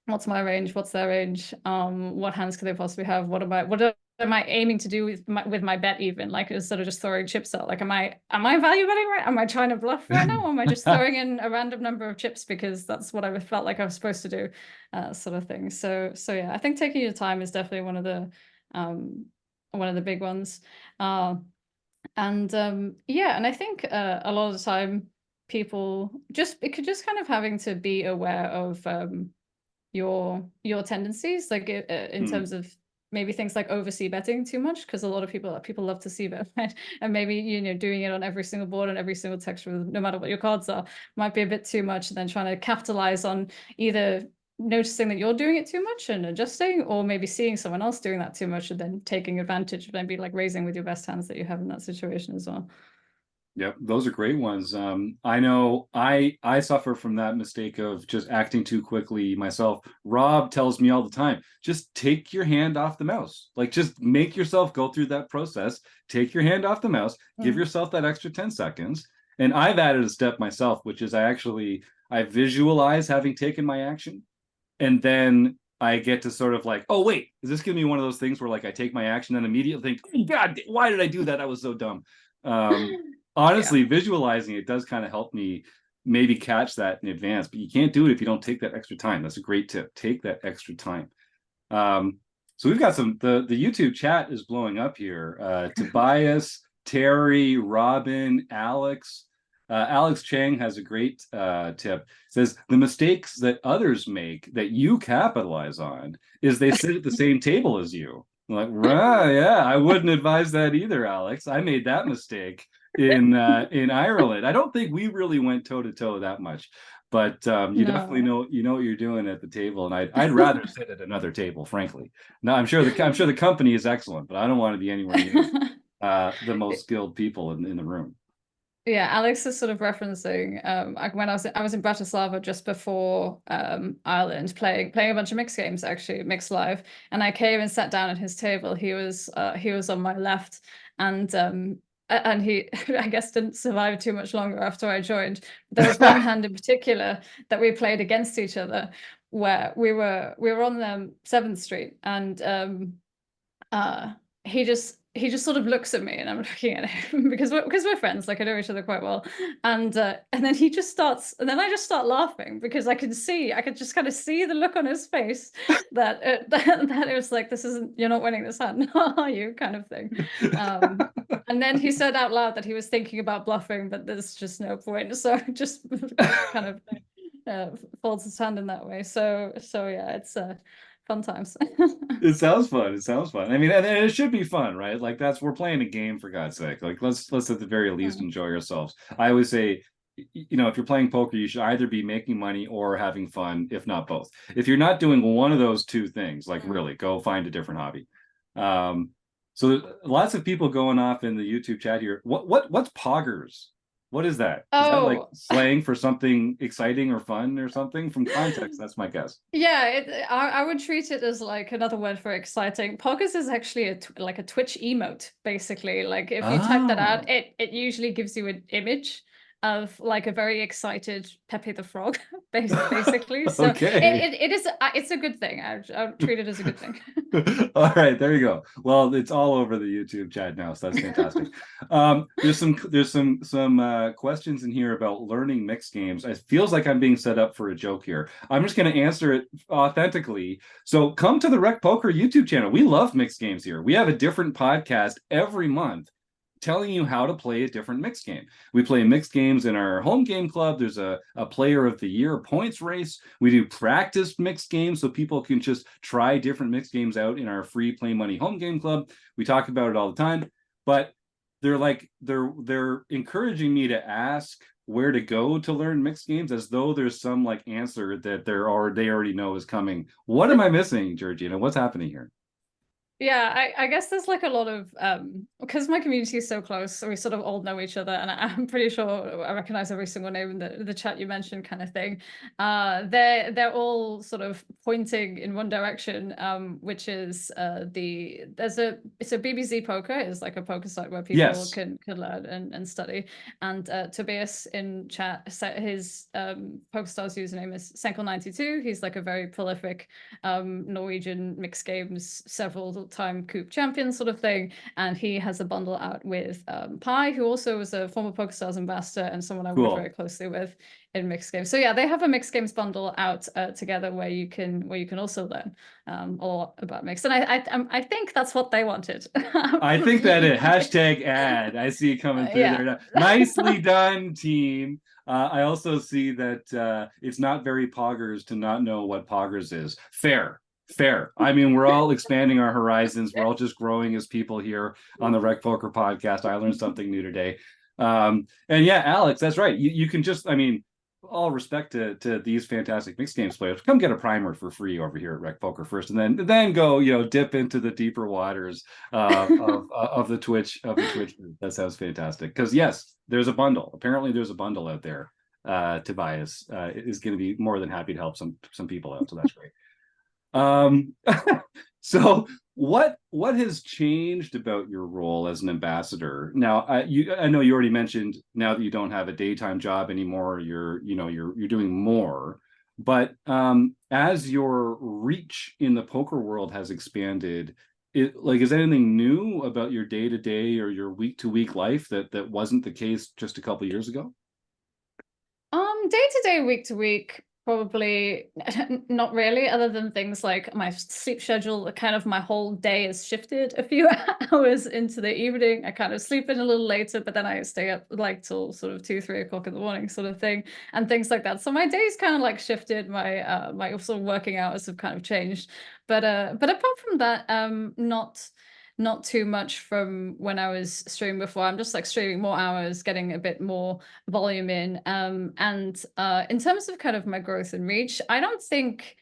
what's my range? What's their range? What hands could they possibly have? What am I aiming to do with my bet? Even like instead of just throwing chips out, like am I value betting right? Am I trying to bluff right now? Or am I just throwing in a random number of chips because that's what I felt like I was supposed to do, sort of thing. So yeah, I think taking your time is definitely one of the big ones. Yeah, and I think a lot of the time people just kind of having to be aware of your tendencies, like in terms of maybe things like oversee betting too much, because a lot of people love to see bet, right? And maybe, you know, doing it on every single board and every single texture, no matter what your cards are, might be a bit too much, and then trying to capitalize on either noticing that you're doing it too much and adjusting, or maybe seeing someone else doing that too much and then taking advantage, maybe like raising with your best hands that you have in that situation as well. Yep, those are great ones. I know I suffer from that mistake of just acting too quickly myself. Rob tells me all the time, just take your hand off the mouse. Like just make yourself go through that process. Take your hand off the mouse, give yourself that extra 10 seconds. And I've added a step myself, which is I visualize having taken my action. And then I get to sort of like, oh wait, is this gonna be one of those things where like I take my action and immediately think, oh, God, why did I do that? I was so dumb. Honestly, visualizing it does kind of help me maybe catch that in advance, but you can't do it if you don't take that extra time. That's a great tip. Take that extra time. So we've got the YouTube chat is blowing up here. Tobias, Terry, Robin, Alex. Alex Chang has a great tip. Says the mistakes that others make that you capitalize on is they sit at the same table as you. I'm like, right, yeah, I wouldn't advise that either, Alex. I made that mistake in Ireland. I don't think we really went toe to toe that much, but you definitely know what you're doing at the table, and I'd rather sit at another table, frankly. Now I'm sure the company is excellent, but I don't want to be anywhere near the most skilled people in the room. Yeah, Alex is sort of referencing when I was in Bratislava just before Ireland, playing a bunch of mixed games, actually mixed live, and I came and sat down at his table. He was on my left, and he I guess didn't survive too much longer after I joined. There was one hand in particular that we played against each other, where we were on the 7th Street, and he just sort of looks at me, and I'm looking at him because we're friends, like I know each other quite well, and then he just starts, and then I just start laughing because I could just kind of see the look on his face that it was like, you're not winning this hand, are you, kind of thing. And then he said out loud that he was thinking about bluffing, but there's just no point, so just kind of folds his hand in that way. So yeah, Fun times. It sounds fun. It sounds fun. I mean, and it should be fun, right? Like we're playing a game, for God's sake. Like let's at the very least enjoy ourselves. I always say, you know, if you're playing poker, you should either be making money or having fun, if not both. If you're not doing one of those two things, like really go find a different hobby. So there's lots of people going off in the YouTube chat here. What's poggers? What is that? Is that like slang for something exciting or fun or something? From context, that's my guess. Yeah, I would treat it as like another word for exciting. Poggers is actually like a Twitch emote, basically. Like if you type that out, it usually gives you an image of like a very excited Pepe the Frog, basically. So it's a good thing. I would treat it as a good thing. All right, there you go. Well, it's all over the YouTube chat now, so that's fantastic. There's some questions in here about learning mixed games. It feels like I'm being set up for a joke here. I'm just going to answer it authentically. So come to the RecPoker YouTube channel. We love mixed games here. We have a different podcast every month telling you how to play a different mixed game. We play mixed games in our home game club. There's a player of the year points race. We do practice mixed games so people can just try different mixed games out in our free Play Money home game club. We talk about it all the time, but they're encouraging me to ask where to go to learn mixed games as though there's some like answer that they already know is coming. What am I missing, Georgina? What's happening here? Yeah, I guess there's like a lot of because my community is so close, so we sort of all know each other, and I'm pretty sure I recognize every single name in the chat you mentioned, kind of thing. They're all sort of pointing in one direction, which is it's a BBZ Poker is like a poker site where people can learn and study. And Tobias in chat set his PokerStars username is Senkel92. He's like a very prolific Norwegian mixed games several time Coop champion sort of thing, and he has a bundle out with Pi, who also was a former PokerStars ambassador and someone I work very closely with in mixed games. So yeah, they have a mixed games bundle out together where you can also learn a lot about mixed, and I think that's what they wanted. I think that it #ad I see coming through there. Nicely done, team. I also see that it's not very poggers to not know what poggers is. Fair. I mean, we're all expanding our horizons. We're all just growing as people here on the RecPoker podcast. I learned something new today. And yeah, Alex, that's right. You can just, I mean, all respect to these fantastic mixed games players. Come get a primer for free over here at RecPoker first, and then go, dip into the deeper waters of the Twitch group. That sounds fantastic. Because yes, there's a bundle. Apparently, there's a bundle out there. Tobias is going to be more than happy to help some people out. So that's great. So what has changed about your role as an ambassador? Now, I know you already mentioned now that you don't have a daytime job anymore, you're doing more, but as your reach in the poker world has expanded, is anything new about your day-to-day or your week-to-week life that wasn't the case just a couple of years ago? Day-to-day, week-to-week, probably not really, other than things like my sleep schedule. Kind of my whole day has shifted a few hours into the evening. I kind of sleep in a little later, but then I stay up like till sort of 2-3 o'clock in the morning sort of thing, and things like that. So my day's kind of like shifted. My my sort of working hours have kind of changed, but apart from that, not too much from when I was streaming before. I'm just like streaming more hours, getting a bit more volume in. And in terms of kind of my growth and reach, I don't think,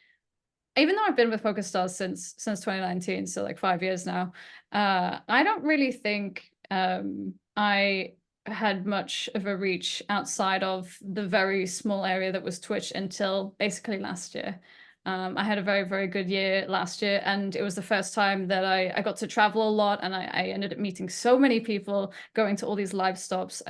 even though I've been with PokerStars since 2019, so like 5 years now, I don't really think I had much of a reach outside of the very small area that was Twitch until basically last year. I had a very, very good year last year, and it was the first time that I got to travel a lot, and I ended up meeting so many people, going to all these live stops,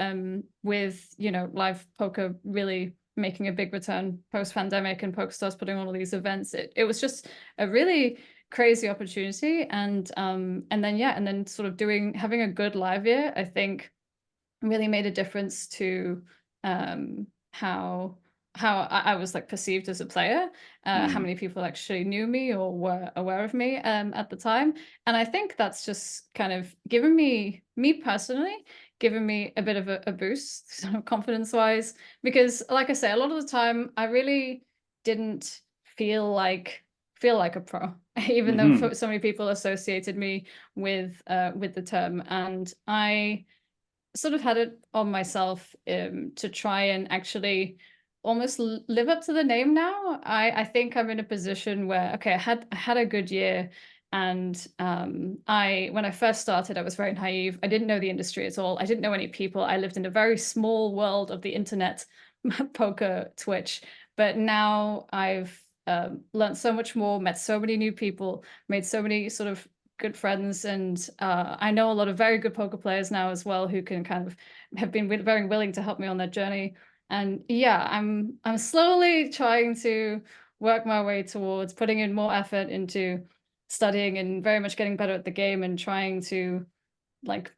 with, live poker really making a big return post-pandemic and PokerStars putting on all these events. It was just a really crazy opportunity, and then sort of having a good live year, I think really made a difference to how I was like perceived as a player, how many people actually knew me or were aware of me at the time. And I think that's just kind of given me personally, given me a bit of a boost, sort of confidence-wise, because like I say, a lot of the time I really didn't feel like a pro. even though so many people associated me with the term, and I sort of had it on myself to try and actually almost live up to the name now. I think I'm in a position where, okay, I had a good year, and when I first started, I was very naive. I didn't know the industry at all. I didn't know any people. I lived in a very small world of the internet, poker, Twitch. But now I've learned so much more, met so many new people, made so many sort of good friends, and I know a lot of very good poker players now as well, who can kind of have been very willing to help me on that journey. And yeah, I'm slowly trying to work my way towards putting in more effort into studying and very much getting better at the game, and trying to like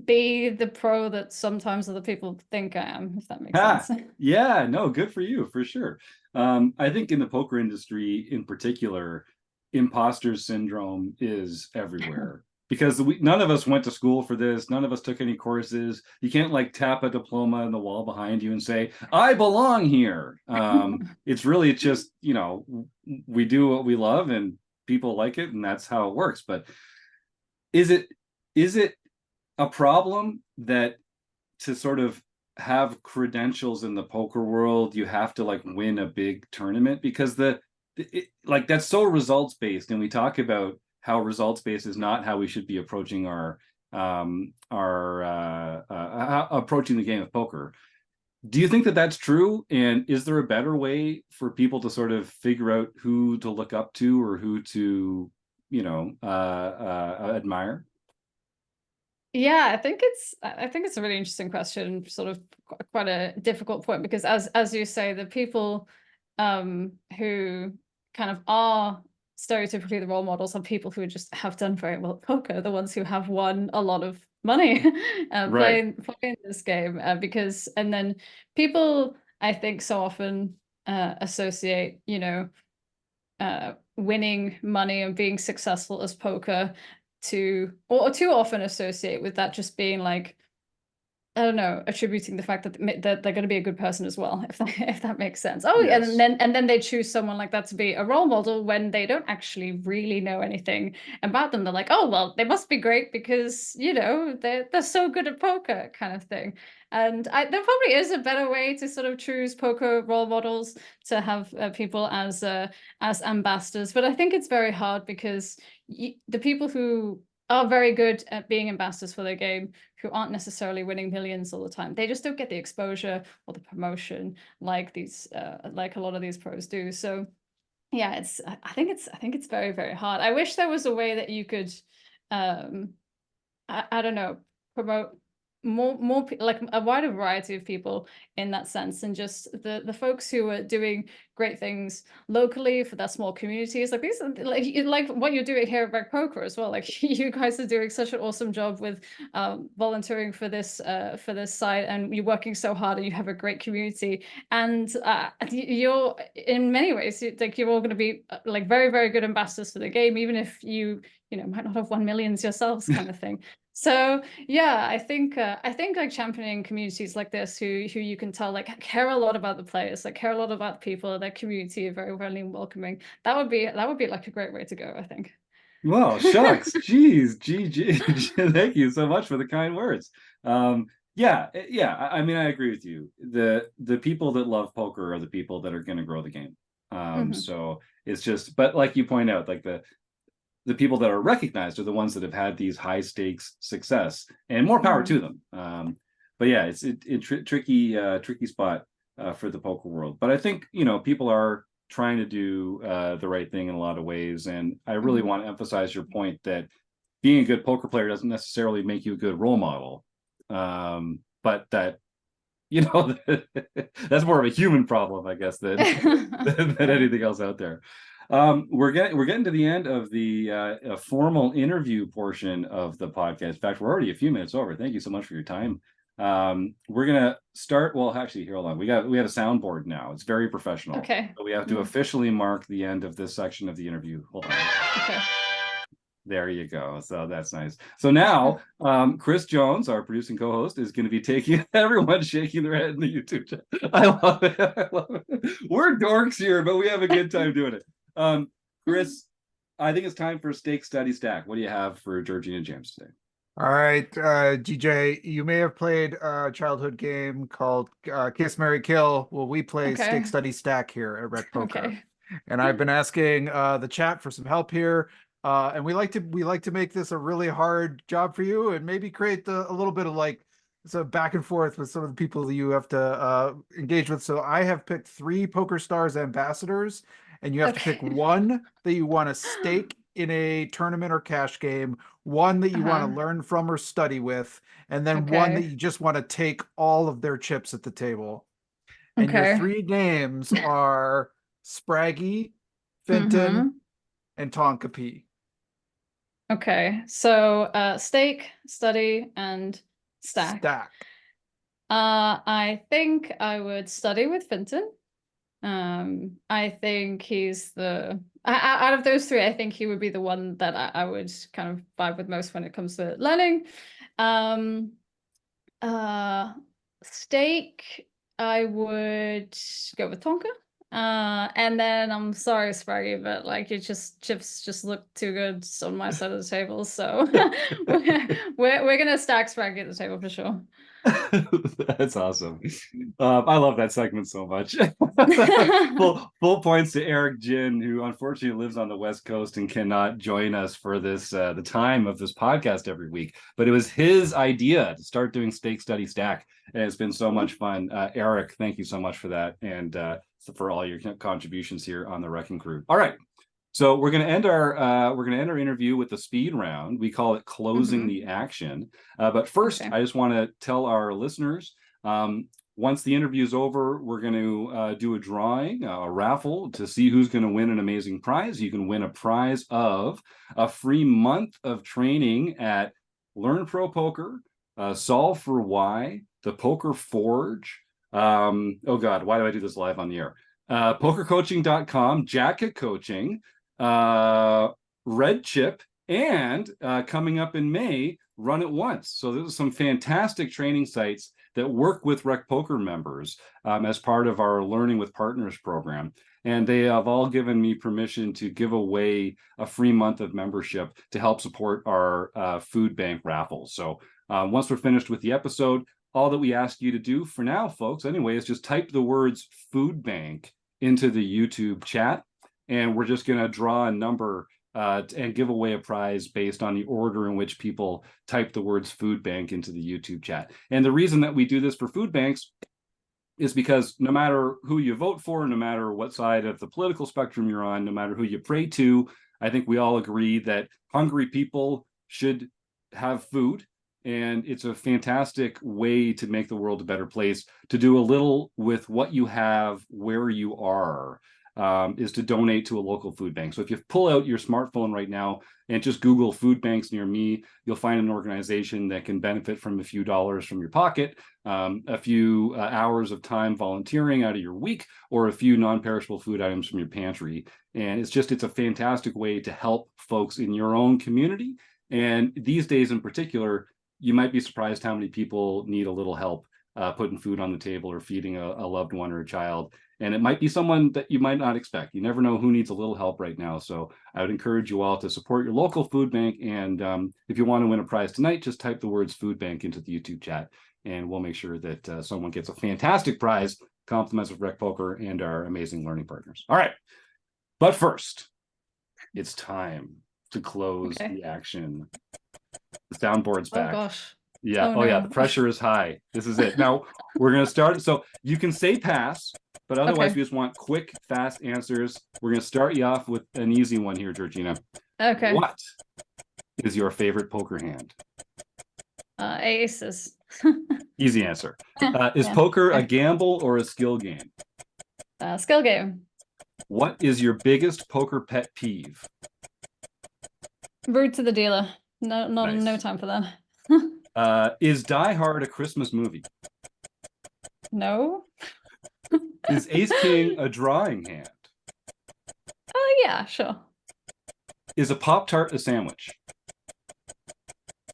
be the pro that sometimes other people think I am, if that makes sense. Yeah, no, good for you, for sure. I think in the poker industry in particular, imposter syndrome is everywhere. Because none of us went to school for this. None of us took any courses. You can't like tap a diploma in the wall behind you and say, I belong here. It's really just, you know, we do what we love and people like it, and that's how it works. But is it a problem that to sort of have credentials in the poker world, you have to like win a big tournament? Because like that's so results based, and we talk about how results based is not how we should be approaching approaching the game of poker. Do you think that that's true? And is there a better way for people to sort of figure out who to look up to or who to, you know, admire? Yeah, I think it's a really interesting question, sort of quite a difficult point, because as you say, the people who kind of are stereotypically the role models are people who just have done very well at poker, the ones who have won a lot of money playing this game, because, and then people, I think, so often associate, you know, winning money and being successful as poker or too often associate with that just being like, I don't know, attributing the fact that they're going to be a good person as well, if that makes sense. Oh, yes. and then they choose someone like that to be a role model when they don't actually really know anything about them. They're like, oh, well, they must be great because, you know, they're so good at poker, kind of thing. And there probably is a better way to sort of choose poker role models, to have people as ambassadors. But I think it's very hard because the people who are very good at being ambassadors for their game, who aren't necessarily winning millions all the time, they just don't get the exposure or the promotion like these like a lot of these pros do. So yeah, I think it's very, very hard. I wish there was a way that you could I don't know, promote more like a wider variety of people in that sense, and just the folks who are doing great things locally for their small communities, like these, like what you're doing here at RecPoker as well. Like you guys are doing such an awesome job with volunteering for this site, and you're working so hard, and you have a great community, and you're in many ways like you're all going to be like very, very good ambassadors for the game, even if you know might not have won millions yourselves, kind of thing. So yeah, I think like championing communities like this, who you can tell like care a lot about the players, like care a lot about the people, their community, are very friendly and welcoming. That would be like a great way to go, I think. Well, shucks, geez, thank you so much for the kind words. Yeah, I mean, I agree with you. The people that love poker are the people that are going to grow the game. So it's just, but like you point out, like the people that are recognized are the ones that have had these high stakes success, and more power to them. But yeah, it's a tricky spot for the poker world. But I think, you know, people are trying to do the right thing in a lot of ways. And I really want to emphasize your point that being a good poker player doesn't necessarily make you a good role model. But that, you know, that's more of a human problem, I guess, than anything else out there. We're getting to the end of the formal interview portion of the podcast. In fact, we're already a few minutes over. Thank you so much for your time. We're gonna start. Well, actually, here, hold on. We have a soundboard now. It's very professional. Okay. So we have to officially mark the end of this section of the interview. Hold on. Okay. There you go. So that's nice. So now, Chris Jones, our producing co-host, is going to be taking everyone shaking their head in the YouTube chat. I love it. I love it. We're dorks here, but we have a good time doing it. Chris, I think it's time for Stake Study Stack. What do you have for Georgina James today? All right, GJ, you may have played a childhood game called Kiss, Marry, Kill. Well, we play Okay. Stake, Study, Stack here at Rec Poker. Okay. And I've been asking the chat for some help here. And we like to make this a really hard job for you and maybe create a little bit of like some back and forth with some of the people that you have to engage with. So I have picked 3 PokerStars ambassadors, and you have to pick one that you want to stake in a tournament or cash game, one that you want to learn from or study with, and then one that you just want to take all of their chips at the table. And your 3 names are Spraggy, Fenton, and Tonka P. Okay, so stake, study, and stack. I think I would study with Fenton. I think he's the out of those 3, I think he would be the one that I would kind of vibe with most when it comes to learning. Stake, I would go with Tonka. And then I'm sorry, Spraggy, but like chips just look too good on my side of the table, so we're gonna stack Spraggy at the table for sure. That's awesome. I love that segment so much. full points to Eric Jin, who unfortunately lives on the West Coast and cannot join us for this the time of this podcast every week. But it was his idea to start doing Stake, Study, Stack, and it's been so much fun. Eric, thank you so much for that, and for all your contributions here on the RECing Crew. All right. So we're going to end our interview with the speed round. We call it closing the action. But first, I just want to tell our listeners, once the interview is over, we're going to do a drawing, a raffle to see who's going to win an amazing prize. You can win a prize of a free month of training at Learn Pro Poker, Solve for Why, the Poker Forge. Oh God, why do I do this live on the air? PokerCoaching.com, Jacket Coaching, Red Chip, and coming up in May, Run It Once. So there's some fantastic training sites that work with Rec Poker members as part of our Learning with Partners program. And they have all given me permission to give away a free month of membership to help support our food bank raffle. So once we're finished with the episode, all that we ask you to do for now, folks, anyway, is just type the words food bank into the YouTube chat, and we're just going to draw a number and give away a prize based on the order in which people type the words food bank into the YouTube chat. And the reason that we do this for food banks is because no matter who you vote for, no matter what side of the political spectrum you're on, no matter who you pray to, I think we all agree that hungry people should have food. And it's a fantastic way to make the world a better place, to do a little with what you have where you are, is to donate to a local food bank. So if you pull out your smartphone right now and just Google food banks near me, you'll find an organization that can benefit from a few dollars from your pocket, a few hours of time volunteering out of your week, or a few non-perishable food items from your pantry. And it's a fantastic way to help folks in your own community. And these days in particular, you might be surprised how many people need a little help putting food on the table or feeding a loved one or a child. And it might be someone that you might not expect. You never know who needs a little help right now. So I would encourage you all to support your local food bank. And if you want to win a prize tonight, just type the words food bank into the YouTube chat, and we'll make sure that someone gets a fantastic prize, compliments of Rec Poker and our amazing learning partners. All right. But first, it's time to close the action. The soundboard's back. Oh gosh. Yeah. Oh, yeah. no. The pressure is high. This is it. Now we're going to start. So you can say pass, but otherwise we just want quick, fast answers. We're going to start you off with an easy one here, Georgina. Okay. What is your favorite poker hand? Aces. Easy answer. Is poker a gamble or a skill game? Skill game. What is your biggest poker pet peeve? Rude to the dealer. No, Nice. no time for that. Is Die Hard a Christmas movie? No. Is Ace King a drawing hand? Yeah, sure. Is a Pop-Tart a sandwich?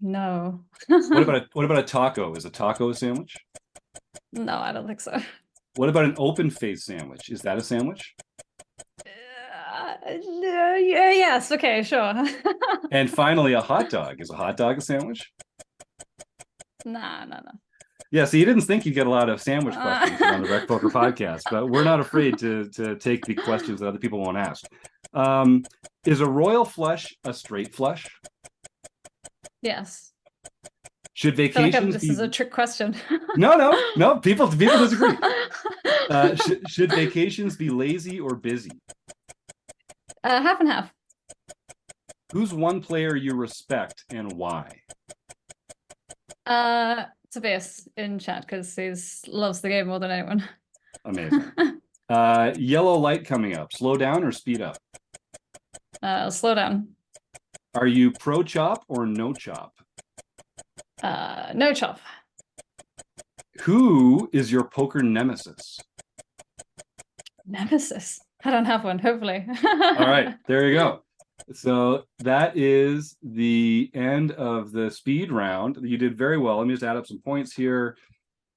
No. What about a taco? Is a taco a sandwich? No, I don't think so. What about an open face sandwich? Is that a sandwich? Yes. Okay. Sure. And finally, a hot dog. Is a hot dog a sandwich? Nah. Yeah, so you didn't think you'd get a lot of sandwich questions here on the Rec Poker podcast, but we're not afraid to take the questions that other people won't ask. Is a royal flush a straight flush? Yes. Should I feel like vacations this be... is a trick question. No. People disagree. Should vacations be lazy or busy? Half and half. Who's one player you respect and why? Tobias in chat because he loves the game more than anyone. Amazing. Yellow light coming up. Slow down or speed up? Slow down. Are you pro chop or no chop? No chop. Who is your poker nemesis? Nemesis. I don't have one, hopefully. All right, there you go. So that is the end of the speed round. You did very well. Let me just add up some points here.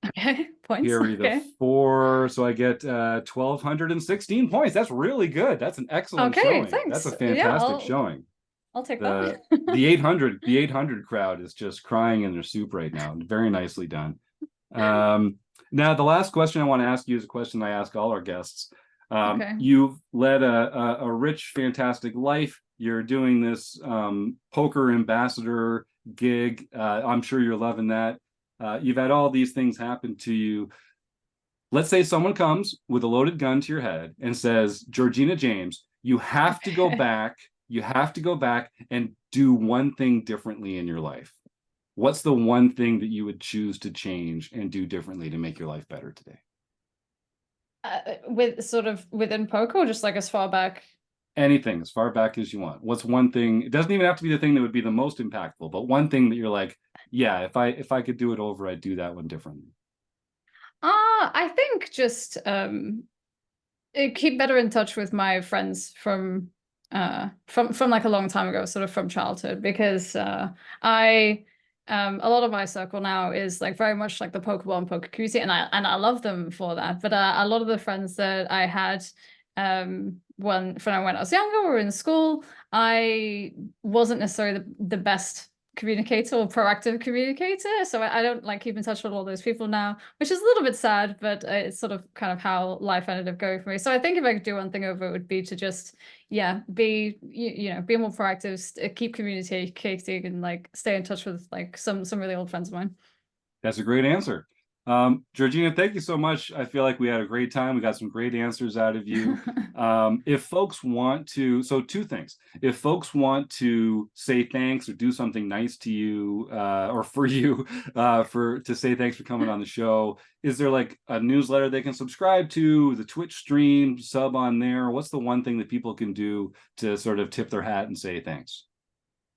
Okay, points. Here we go. 4, so I get 1,216 points. That's really good. That's an excellent showing. Thanks. That's a fantastic showing. I'll take that. The 800 crowd is just crying in their soup right now. Very nicely done. Now, the last question I want to ask you is a question I ask all our guests. You've led a rich, fantastic life. You're doing this poker ambassador gig. I'm sure you're loving that. You've had all these things happen to you. Let's say someone comes with a loaded gun to your head and says, Georgina James, you have to go back. You have to go back and do one thing differently in your life. What's the one thing that you would choose to change and do differently to make your life better today? With sort of within poker, or just like as far back? Anything, as far back as you want. What's one thing? It doesn't even have to be the thing that would be the most impactful, but one thing that you're like, yeah, if I could do it over, I'd do that one differently. I think just keep better in touch with my friends from like a long time ago, sort of from childhood, because a lot of my circle now is like very much like the Pokeball and poker community, and I love them for that. But a lot of the friends that I had when I was younger or in school, I wasn't necessarily the best communicator or proactive communicator, so I don't like keep in touch with all those people now, which is a little bit sad, but it's sort of kind of how life ended up going for me. So I think if I could do one thing over, it would be to just be be more proactive, keep communicating, and like stay in touch with like some really old friends of mine. That's a great answer. Georgina, thank you so much. I feel like we had a great time. We got some great answers out of you. If folks want to, so 2 things. If folks want to say thanks or do something nice to you or for you to say thanks for coming on the show, is there like a newsletter they can subscribe to, the Twitch stream, sub on there? What's the one thing that people can do to sort of tip their hat and say thanks?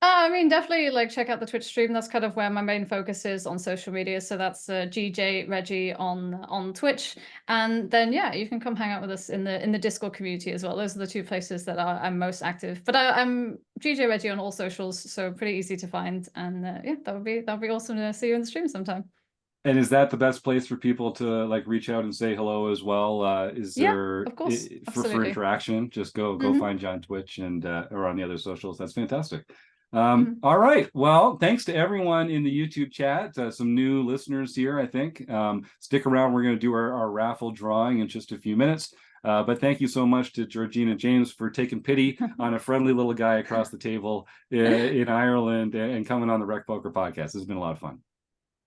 I mean, definitely like check out the Twitch stream. That's kind of where my main focus is on social media. So that's GJ Reggie on Twitch, and then you can come hang out with us in the Discord community as well. Those are the 2 places that I'm most active. But I'm GJ Reggie on all socials, so pretty easy to find. And that would be awesome to see you in the stream sometime. And is that the best place for people to like reach out and say hello as well? Is there, of course, for interaction? Just go find you on Twitch and or on the other socials. That's fantastic. All right. Well, thanks to everyone in the YouTube chat. Some new listeners here, I think. Stick around. We're going to do our raffle drawing in just a few minutes. But thank you so much to Georgina James for taking pity on a friendly little guy across the table in Ireland and coming on the Rec Poker podcast. This has been a lot of fun.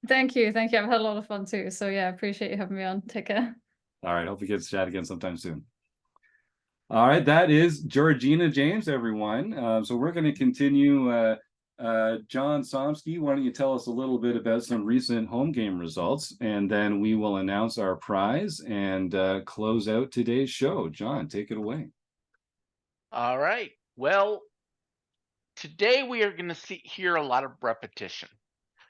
Thank you. I've had a lot of fun too. So appreciate you having me on. Take care. All right. Hope we get to chat again sometime soon. All right, that is Georgina James, everyone. So we're going to continue. John Somsky, why don't you tell us a little bit about some recent home game results, and then we will announce our prize and close out today's show. John, take it away. All right. Well, today we are going to hear a lot of repetition.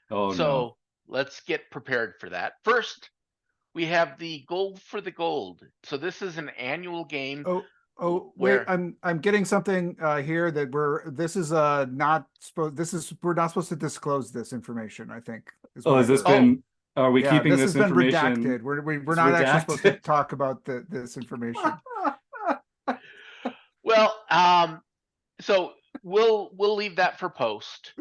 So let's get prepared for that. First, we have the Gold for the Gold. So this is an annual game. Wait, I'm getting something here that we're not supposed to disclose this information, I think. Are we keeping this information? Redacted. We're not actually supposed to talk about this information. Well, so we'll leave that for post.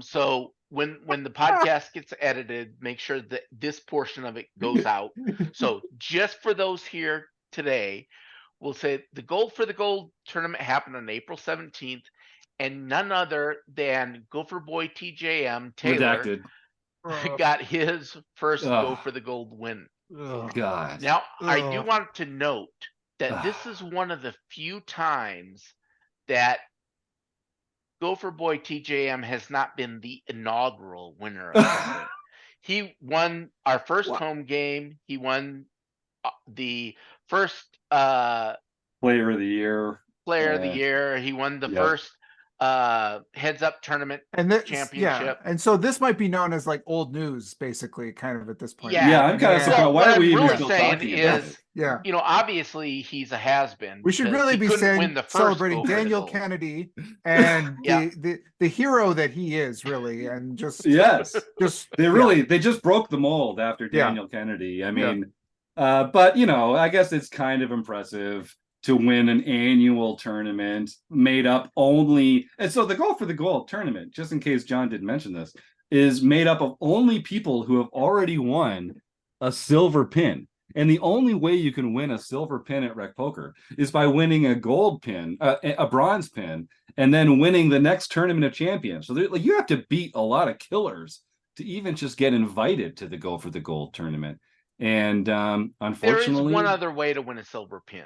So when the podcast gets edited, make sure that this portion of it goes out. So just for those here today, we'll say the Gold for the Gold tournament happened on April 17th, and none other than Gopher Boy TJM Taylor got his first Go for the Gold win. God. Now, I do want to note that this is one of the few times that Gopher Boy TJM has not been the inaugural winner of something. He won our first home game. He won the first Player of the Year. He won the first heads up tournament championship. Yeah, and so this might be known as like old news, basically, kind of at this point. Yeah, I'm kind of surprised. Why are we even still talking about it? Yeah, you know, obviously he's a has-been. We should really be celebrating Daniel Kennedy and the hero that he is, really, and just they just broke the mold after Daniel Kennedy. I mean, but you know, I guess it's kind of impressive to win an annual tournament made up only, and so the Go for the Gold tournament, just in case John didn't mention this, is made up of only people who have already won a silver pin. And the only way you can win a silver pin at Rec Poker is by winning a gold pin, a bronze pin, and then winning the next tournament of champions. So like, you have to beat a lot of killers to even just get invited to the Go for the Gold tournament. And unfortunately, there is one other way to win a silver pin.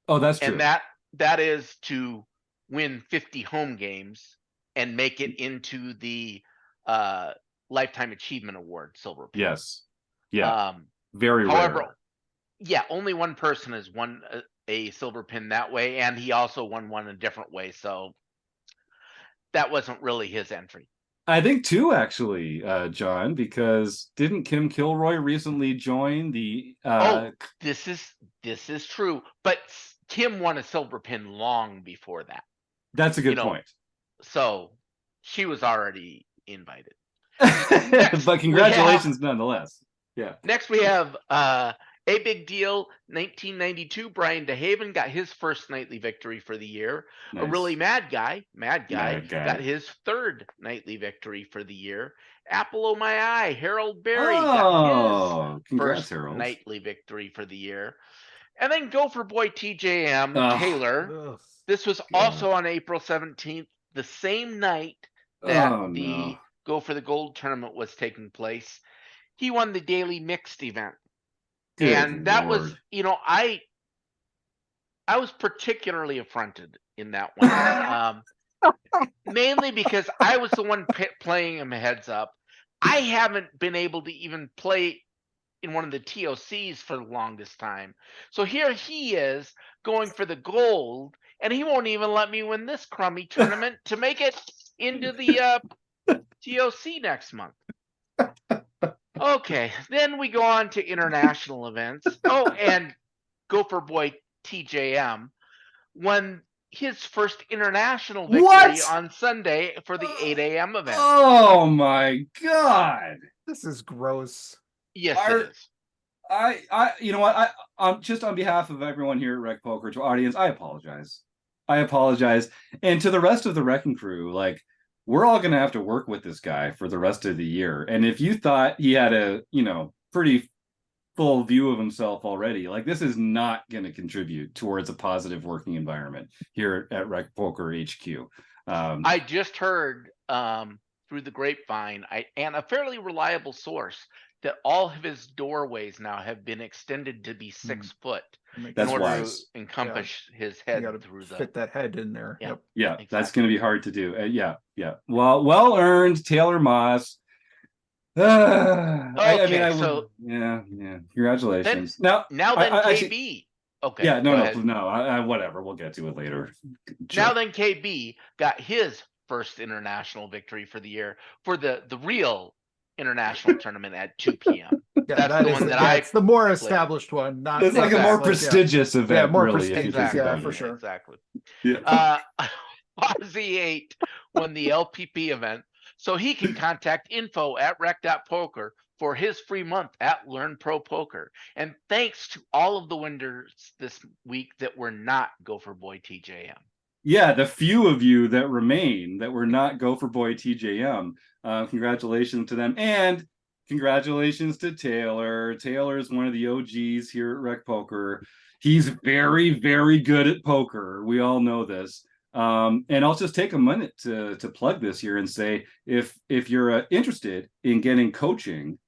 Oh, that's true. And that is to win 50 home games and make it into the Lifetime Achievement Award silver pin. Yes. Yeah. Very rare. Yeah, only one person has won a silver pin that way, and he also won one a different way. So that wasn't really his entry. I think two, actually, John, because didn't Kim Kilroy recently join the this is true, but Kim won a silver pin long before that. That's a good point. So she was already invited. But congratulations nonetheless. Yeah. Next we have a big deal. 1992, Brian DeHaven got his first nightly victory for the year. Nice. A really mad guy got his third nightly victory for the year. Apple o' my eye, Harold Berry got his first nightly victory for the year. And then Gopher Boy TJM Taylor. This was also on April 17th, the same night that the Go for the Gold tournament was taking place. He won the daily mixed event. And that was, you know, I was particularly affronted in that one. Mainly because I was the one playing him heads up. I haven't been able to even play in one of the TOCs for the longest time. So here he is going for the gold, and he won't even let me win this crummy tournament to make it into the TOC next month. Okay, then we go on to international events. Oh, and Gopher Boy TJM won his first international victory on Sunday for the 8 a.m. event. Oh my God. This is gross. Yes, it is. I you know what? I'm just on behalf of everyone here at Rec Poker, to audience, I apologize. And to the rest of the Wrecking Crew, like, we're all going to have to work with this guy for the rest of the year. And if you thought he had a, you know, pretty full view of himself already, like, this is not going to contribute towards a positive working environment here at Rec Poker HQ. I just heard through the grapevine and a fairly reliable source that all of his doorways now have been extended to be 6 foot. That's in order wise. to encompass his head through fit that head in there. Yeah, exactly. That's going to be hard to do. Well earned, Taylor Moss. Congratulations. Now then, KB. Okay. Yeah, no. Whatever. We'll get to it later. Sure. Now then, KB got his first international victory for the year for the real international tournament at 2 p.m. Yeah, that's the one it's the more established one. Not it's like a more prestigious event. Yeah, more really, prestigious. Yeah, for sure. Exactly. Yeah. Aussie 8 won the LPP event, so he can contact info@rec.poker for his free month at Learn Pro Poker. And thanks to all of the winners this week that were not Gopher Boy TJM. Yeah, the few of you that remain that were not Gopher Boy TJM, congratulations to them. And congratulations to Taylor. Taylor is one of the OGs here at RecPoker. He's very, very good at poker. We all know this. And I'll just take a minute to plug this here and say, if you're interested in getting coaching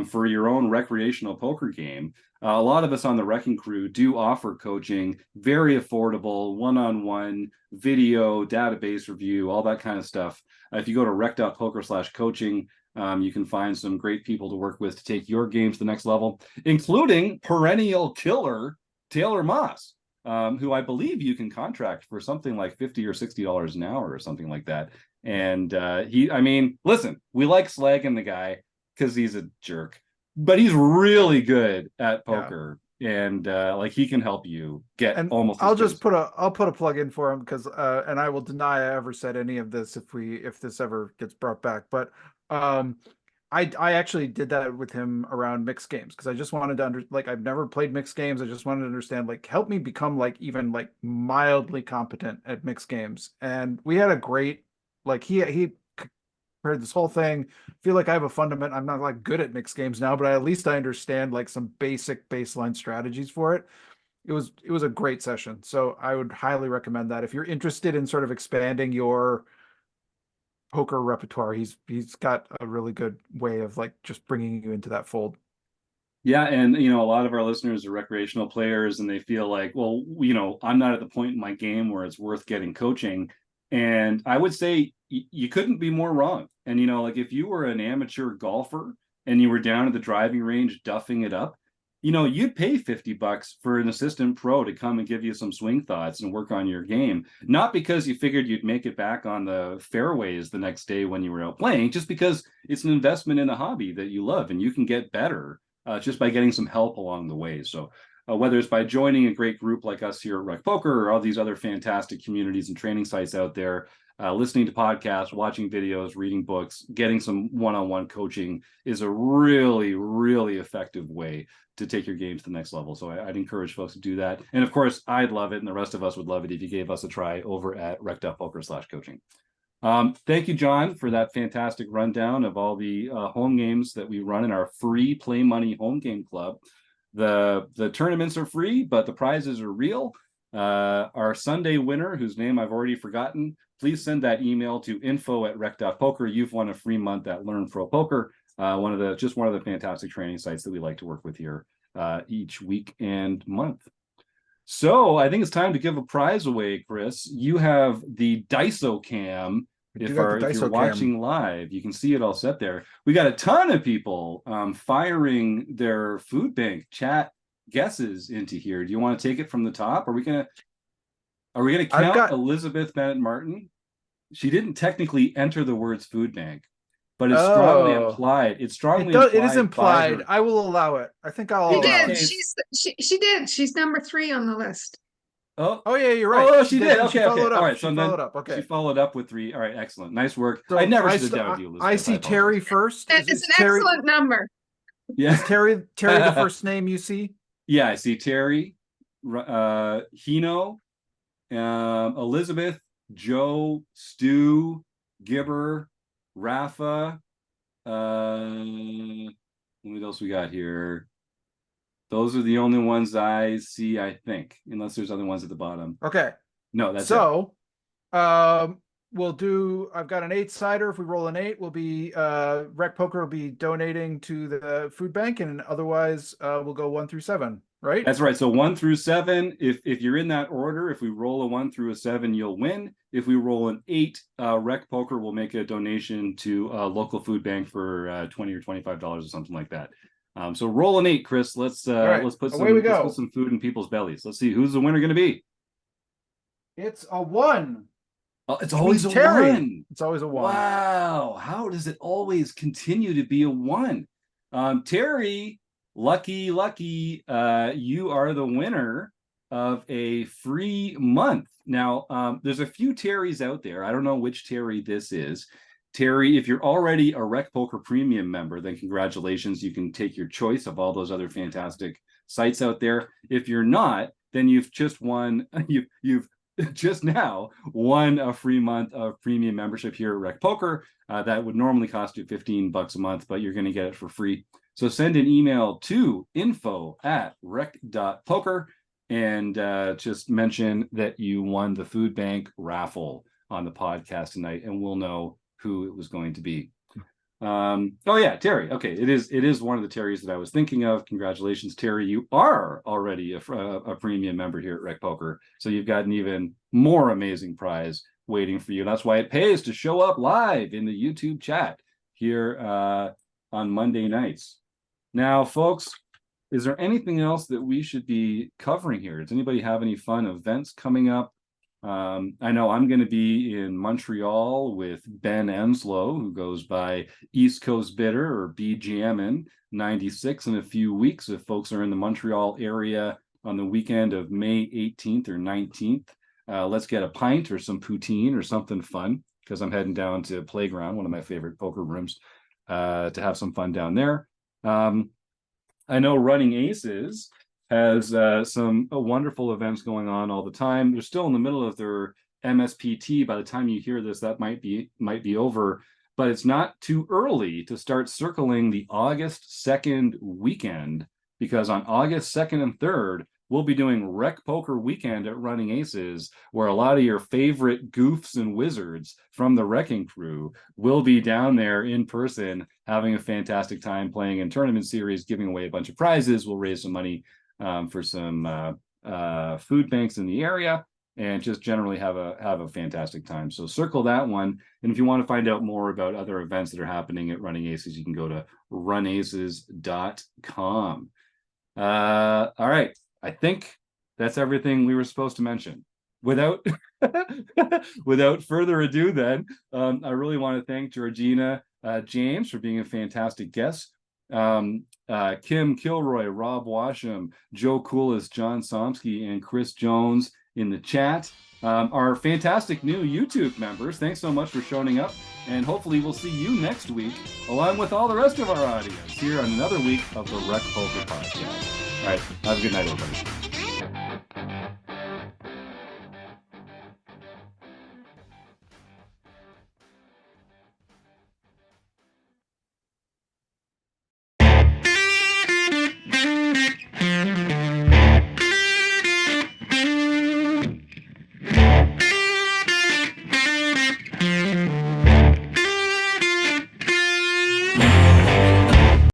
for your own recreational poker game, a lot of us on the RECing Crew do offer coaching, very affordable, one-on-one video, database review, all that kind of stuff. If you go to rec.poker/coaching, you can find some great people to work with to take your game to the next level, including perennial killer Taylor Moss, who I believe you can contract for something like $50 or $60 an hour or something like that. And listen, we like slagging the guy because he's a jerk, but he's really good at poker. And like he can help you get almost. I'll put a plug in for him because and I will deny I ever said any of this if this ever gets brought back. But I actually did that with him around mixed games because I just wanted to I've never played mixed games. I just wanted to understand, help me become even mildly competent at mixed games. And we had a great he heard this whole thing. Feel like I have a fundament. I'm not good at mixed games now, but at least I understand some basic baseline strategies for it. It was a great session. So I would highly recommend that if you're interested in sort of expanding your poker repertoire. He's got a really good way of just bringing you into that fold. Yeah, and a lot of our listeners are recreational players, and they feel like, well, I'm not at the point in my game where it's worth getting coaching. And I would say you couldn't be more wrong. And if you were an amateur golfer and you were down at the driving range duffing it up, you'd pay $50 for an assistant pro to come and give you some swing thoughts and work on your game. Not because you figured you'd make it back on the fairways the next day when you were out playing, just because it's an investment in a hobby that you love and you can get better just by getting some help along the way. So whether it's by joining a great group like us here at RecPoker or all these other fantastic communities and training sites out there, listening to podcasts, watching videos, reading books, getting some one-on-one coaching is a really, really effective way to take your game to the next level. So I'd encourage folks to do that. And of course, I'd love it, and the rest of us would love it if you gave us a try over at rec.poker/coaching. Thank you, John, for that fantastic rundown of all the home games that we run in our free Play Money home game club. The tournaments are free, but the prizes are real. Our Sunday winner, whose name I've already forgotten, please send that email to info@rec.poker. You've won a free month at Learn Pro Poker, one of the fantastic training sites that we like to work with here each week and month. So I think it's time to give a prize away, Chris. You have the Daiso cam. If you're watching live, you can see it all set there. We got a ton of people firing their food bank chat guesses into here. Do you want to take it from the top? Are we gonna count Elizabeth Bennett Martin? She didn't technically enter the words food bank, but it's strongly implied. It is implied. I will allow it. I think I'll allow it. She did. She's number 3 on the list. Oh yeah, you're right. Oh, she did. Okay, all right. She followed up. Okay. She followed up with 3. All right, excellent. Nice work. So I never should have doubted you, Elizabeth. I see Terry first. It's an excellent number. Yeah. Is Terry the first name you see? Yeah, I see Terry, Hino, Elizabeth, Joe, Stu, Gibber, Rafa. What else we got here? Those are the only ones I see, I think, unless there's other ones at the bottom. Okay. No, that's so. We'll do. I've got an 8-sider. If we roll an 8, we'll be RecPoker will be donating to the food bank, and otherwise we'll go 1 through 7. Right? That's right. So 1 through 7. If you're in that order, if we roll a 1 through a 7, you'll win. If we roll an 8, RecPoker will make a donation to a local food bank for $20 or $25 or something like that. So roll an 8, Chris. Let's put some food in people's bellies. Let's see who's the winner going to be. It's a 1. Oh, it's always a Terry. 1. It's always a 1. Wow. How does it always continue to be a 1? Terry, lucky, you are the winner of a free month. Now, there's a few Terrys out there. I don't know which Terry this is. Terry, if you're already a RecPoker Premium member, then congratulations. You can take your choice of all those other fantastic sites out there. If you're not, then you've just won. You've just now won a free month of premium membership here at RecPoker. That would normally cost you $15 a month, but you're going to get it for free. So send an email to info@rec.poker and just mention that you won the food bank raffle on the podcast tonight, and we'll know who it was going to be. Oh yeah, Terry. Okay, it is one of the Terrys that I was thinking of. Congratulations, Terry. You are already a premium member here at RecPoker, so you've got an even more amazing prize waiting for you. That's why it pays to show up live in the YouTube chat here on Monday nights. Now, folks, is there anything else that we should be covering here? Does anybody have any fun events coming up? I know I'm going to be in Montreal with Ben Enslow, who goes by East Coast Bitter or BGMN 96 in a few weeks. If folks are in the Montreal area on the weekend of May 18th or 19th, let's get a pint or some poutine or something fun, because I'm heading down to Playground, one of my favorite poker rooms, to have some fun down there. I know Running Aces has some wonderful events going on all the time. They're still in the middle of their MSPT. By the time you hear this, that might be over, but it's not too early to start circling the August 2nd weekend, because on August 2nd and 3rd, we'll be doing RecPoker Weekend at Running Aces, where a lot of your favorite goofs and wizards from the Wrecking Crew will be down there in person, having a fantastic time playing in tournament series, giving away a bunch of prizes. We'll raise some money for some food banks in the area, and just generally have a fantastic time. So circle that one. And if you want to find out more about other events that are happening at Running Aces, you can go to runaces.com. All right. I think that's everything we were supposed to mention. Without further ado, then, I really want to thank Georgina James for being a fantastic guest. Kim Kilroy, Rob Washam, Joe Coolis, John Somsky, and Chris Jones in the chat. Our fantastic new YouTube members, thanks so much for showing up, and hopefully we'll see you next week along with all the rest of our audience here on another week of the RecPoker Podcast. All right, have a good night, everybody.